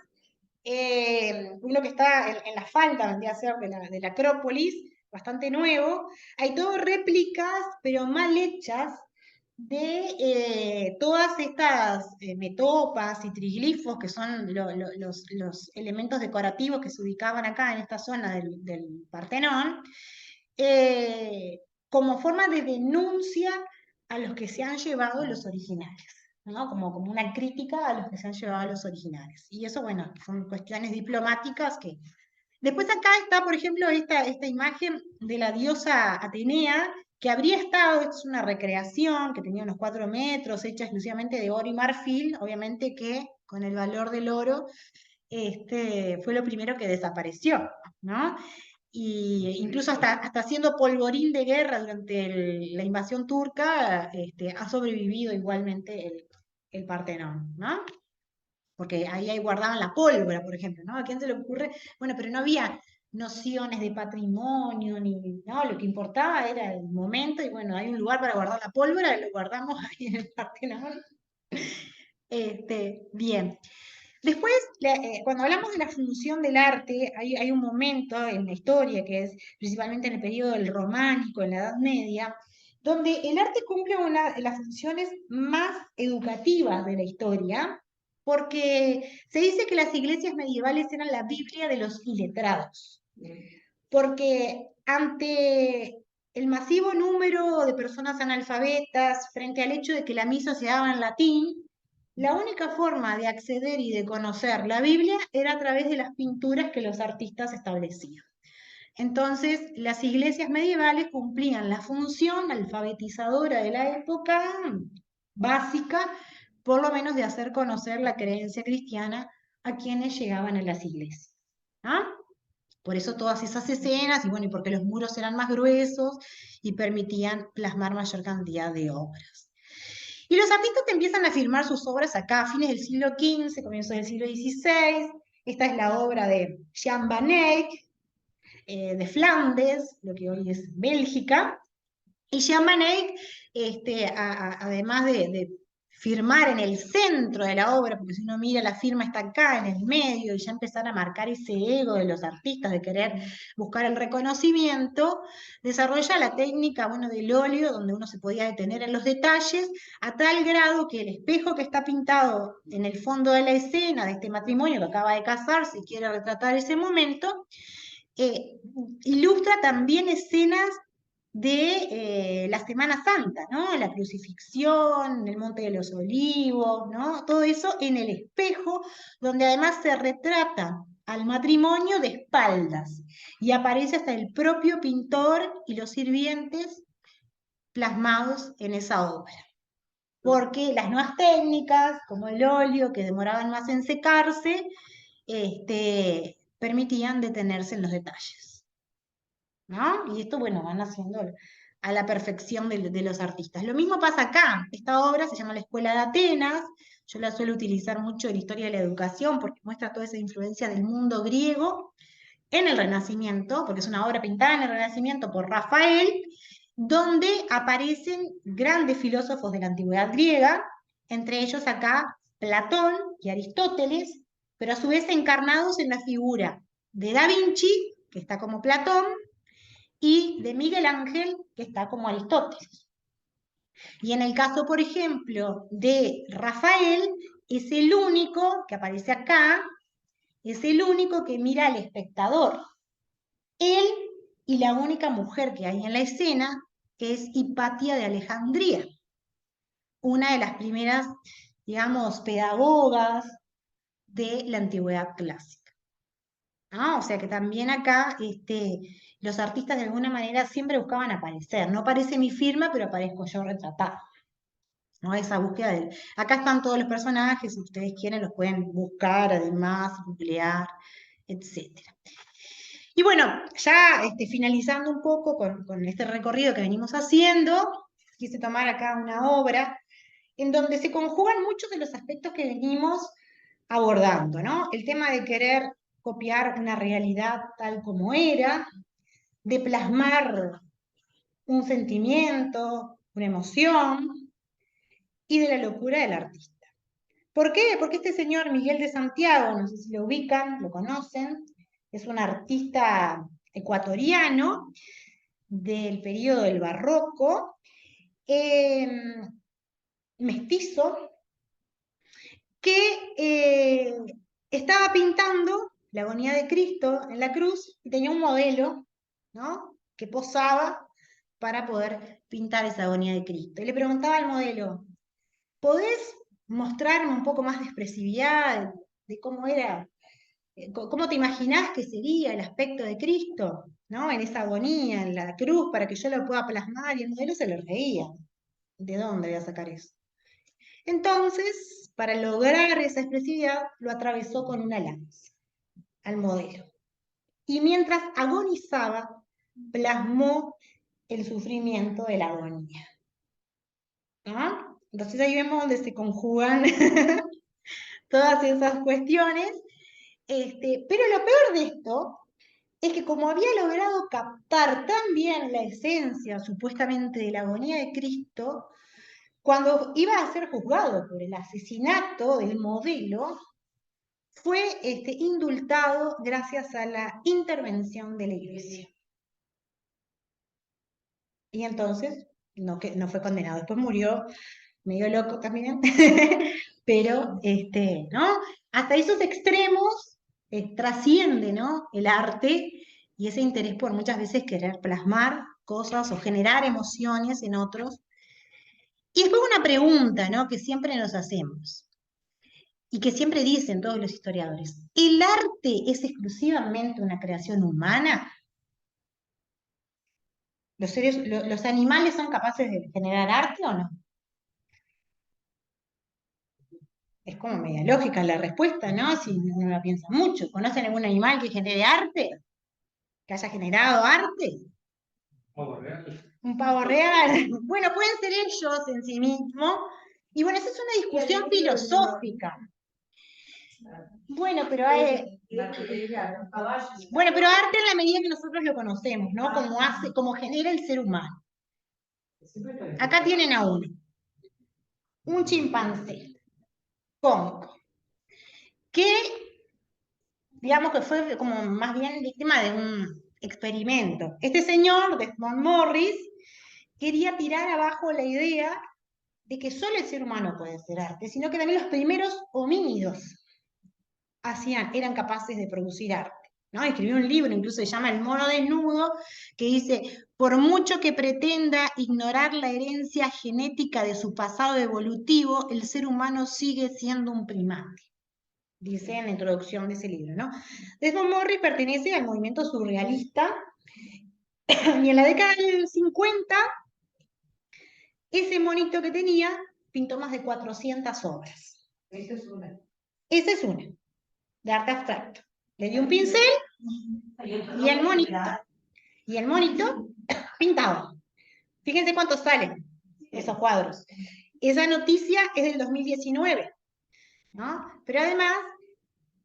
uno que está en la falda, vendría a ser de la Acrópolis, bastante nuevo, hay todo réplicas, pero mal hechas, de todas estas metopas y triglifos, que son los elementos decorativos que se ubicaban acá en esta zona del Partenón, como forma de denuncia a los que se han llevado los originales, ¿no? Como una crítica a los que se han llevado los originales. Y eso, bueno, son cuestiones diplomáticas que... Después acá está, por ejemplo, esta imagen de la diosa Atenea, que habría estado, es una recreación que tenía unos 4 metros, hecha exclusivamente de oro y marfil, obviamente que con el valor del oro, fue lo primero que desapareció, ¿no? Y incluso hasta siendo polvorín de guerra durante la invasión turca, ha sobrevivido igualmente el Partenón, ¿no? Porque ahí guardaban la pólvora, por ejemplo, ¿no? ¿A quién se le ocurre? Bueno, pero no había nociones de patrimonio, no, lo que importaba era el momento, y bueno, hay un lugar para guardar la pólvora, lo guardamos ahí en el Partenón. Bien. Después, cuando hablamos de la función del arte, hay un momento en la historia, que es principalmente en el periodo del románico, en la Edad Media, donde el arte cumple una de las funciones más educativas de la historia, porque se dice que las iglesias medievales eran la Biblia de los iletrados, porque ante el masivo número de personas analfabetas, frente al hecho de que la misa se daba en latín, la única forma de acceder y de conocer la Biblia era a través de las pinturas que los artistas establecían. Entonces, las iglesias medievales cumplían la función alfabetizadora de la época básica, por lo menos de hacer conocer la creencia cristiana a quienes llegaban a las iglesias. ¿Ah? Por eso todas esas escenas, y bueno, y porque los muros eran más gruesos y permitían plasmar mayor cantidad de obras. Y los artistas empiezan a firmar sus obras acá, a fines del siglo XV, comienzos del siglo XVI. Esta es la obra de Jan van Eyck, de Flandes, lo que hoy es Bélgica. Y Jan van Eyck, además de firmar en el centro de la obra, porque si uno mira la firma está acá en el medio, y ya empezar a marcar ese ego de los artistas, de querer buscar el reconocimiento, desarrolla la técnica, bueno, del óleo, donde uno se podía detener en los detalles, a tal grado que el espejo que está pintado en el fondo de la escena de este matrimonio que acaba de casarse y quiere retratar ese momento, ilustra también escenas de la Semana Santa, ¿no? La crucifixión, el Monte de los Olivos, ¿no? Todo eso en el espejo, donde además se retrata al matrimonio de espaldas, y aparece hasta el propio pintor y los sirvientes plasmados en esa obra. Porque las nuevas técnicas, como el óleo, que demoraban más en secarse, permitían detenerse en los detalles, ¿no? Y esto, bueno, van haciendo a la perfección de los artistas. Lo mismo pasa acá. Esta obra se llama La Escuela de Atenas. Yo la suelo utilizar mucho en la historia de la educación porque muestra toda esa influencia del mundo griego en el Renacimiento, porque es una obra pintada en el Renacimiento por Rafael, donde aparecen grandes filósofos de la antigüedad griega, entre ellos acá Platón y Aristóteles, pero a su vez encarnados en la figura de Da Vinci, que está como Platón, y de Miguel Ángel, que está como Aristóteles. Y en el caso, por ejemplo, de Rafael, es el único que aparece acá, es el único que mira al espectador. Él y la única mujer que hay en la escena es Hipatia de Alejandría, una de las primeras, digamos, pedagogas de la antigüedad clásica. ¿No? O sea que también acá los artistas de alguna manera siempre buscaban aparecer. No aparece mi firma, pero aparezco yo retratada. ¿No? Esa búsqueda de... Acá están todos los personajes, si ustedes quieren los pueden buscar, además, googlear, etc. Y bueno, ya finalizando un poco con este recorrido que venimos haciendo, quise tomar acá una obra en donde se conjugan muchos de los aspectos que venimos abordando, ¿no? El tema de querer copiar una realidad tal como era, de plasmar un sentimiento, una emoción, y de la locura del artista. ¿Por qué? Porque este señor Miguel de Santiago, no sé si lo ubican, lo conocen, es un artista ecuatoriano del periodo del barroco, mestizo, que estaba pintando la agonía de Cristo en la cruz y tenía un modelo, ¿no?, que posaba para poder pintar esa agonía de Cristo. Y le preguntaba al modelo, ¿podés mostrarme un poco más de expresividad de cómo era ¿Cómo te imaginás que sería el aspecto de Cristo, ¿no? En esa agonía, en la cruz, para que yo lo pueda plasmar, y el modelo se lo reía. ¿De dónde voy a sacar eso? Entonces, para lograr esa expresividad, lo atravesó con una lanza al modelo. Y mientras agonizaba, plasmó el sufrimiento de la agonía. ¿No? Entonces ahí vemos donde se conjugan todas esas cuestiones. Pero lo peor de esto es que como había logrado captar tan bien la esencia supuestamente de la agonía de Cristo, cuando iba a ser juzgado por el asesinato del modelo, fue indultado gracias a la intervención de la iglesia. Y entonces no fue condenado. Después murió medio loco también, pero ¿no? Hasta esos extremos trasciende, ¿no? El arte y ese interés por muchas veces querer plasmar cosas o generar emociones en otros. Y después una pregunta, ¿no? Que siempre nos hacemos y que siempre dicen todos los historiadores: ¿el arte es exclusivamente una creación humana? ¿Los animales son capaces de generar arte o no? Es como media lógica la respuesta, ¿no? Si uno la piensa mucho. ¿Conocen algún animal que genere arte? ¿Que haya generado arte? Pavo real. Un pavo real. Bueno, pueden ser ellos en sí mismos. Y bueno, esa es una discusión filosófica. Bueno, pero arte en la medida que nosotros lo conocemos, ¿no? Como genera el ser humano. Acá tienen a uno. Un chimpancé cómico. Que digamos que fue como más bien víctima de un experimento. Este señor, Desmond Morris, quería tirar abajo la idea de que solo el ser humano puede hacer arte, sino que también los primeros homínidos eran capaces de producir arte. ¿No? Escribió un libro, incluso se llama El mono desnudo, que dice: por mucho que pretenda ignorar la herencia genética de su pasado evolutivo, el ser humano sigue siendo un primate. Dice en la introducción de ese libro, ¿no? Desmond Morris pertenece al movimiento surrealista y en la década del 50 ese monito que tenía pintó más de 400 obras. Esa es una. Esa es una, de arte abstracto. Le dio un pincel y el monito pintaba. Fíjense cuántos salen esos cuadros. Esa noticia es del 2019, ¿no? Pero además,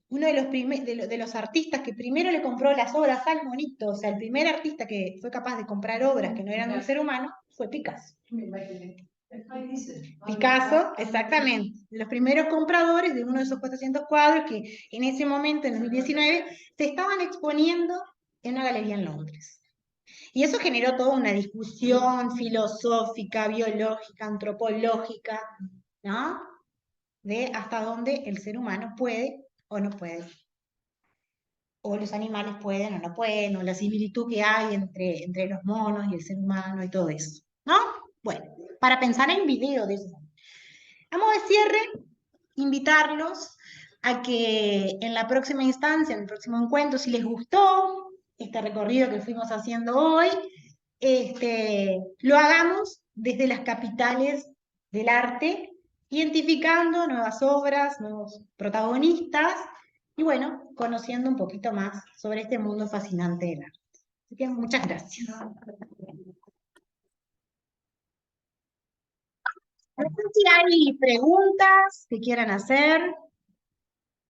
uno de los artistas que primero le compró las obras al monito, o sea, el primer artista que fue capaz de comprar obras que no eran de un ser humano, fue Picasso. Picasso, exactamente. Los primeros compradores de uno de esos 400 cuadros que en ese momento, en 2019, se estaban exponiendo en una galería en Londres. Y eso generó toda una discusión filosófica, biológica, antropológica, ¿no? De hasta dónde el ser humano puede o no puede. O los animales pueden o no pueden, o la similitud que hay entre los monos y el ser humano y todo eso, ¿no? Bueno, para pensar en video de eso. Vamos de cierre, invitarlos a que en la próxima instancia, en el próximo encuentro, si les gustó este recorrido que fuimos haciendo hoy, lo hagamos desde las capitales del arte, identificando nuevas obras, nuevos protagonistas, y bueno, conociendo un poquito más sobre este mundo fascinante del arte. Así que muchas gracias. No sé si hay preguntas que quieran hacer.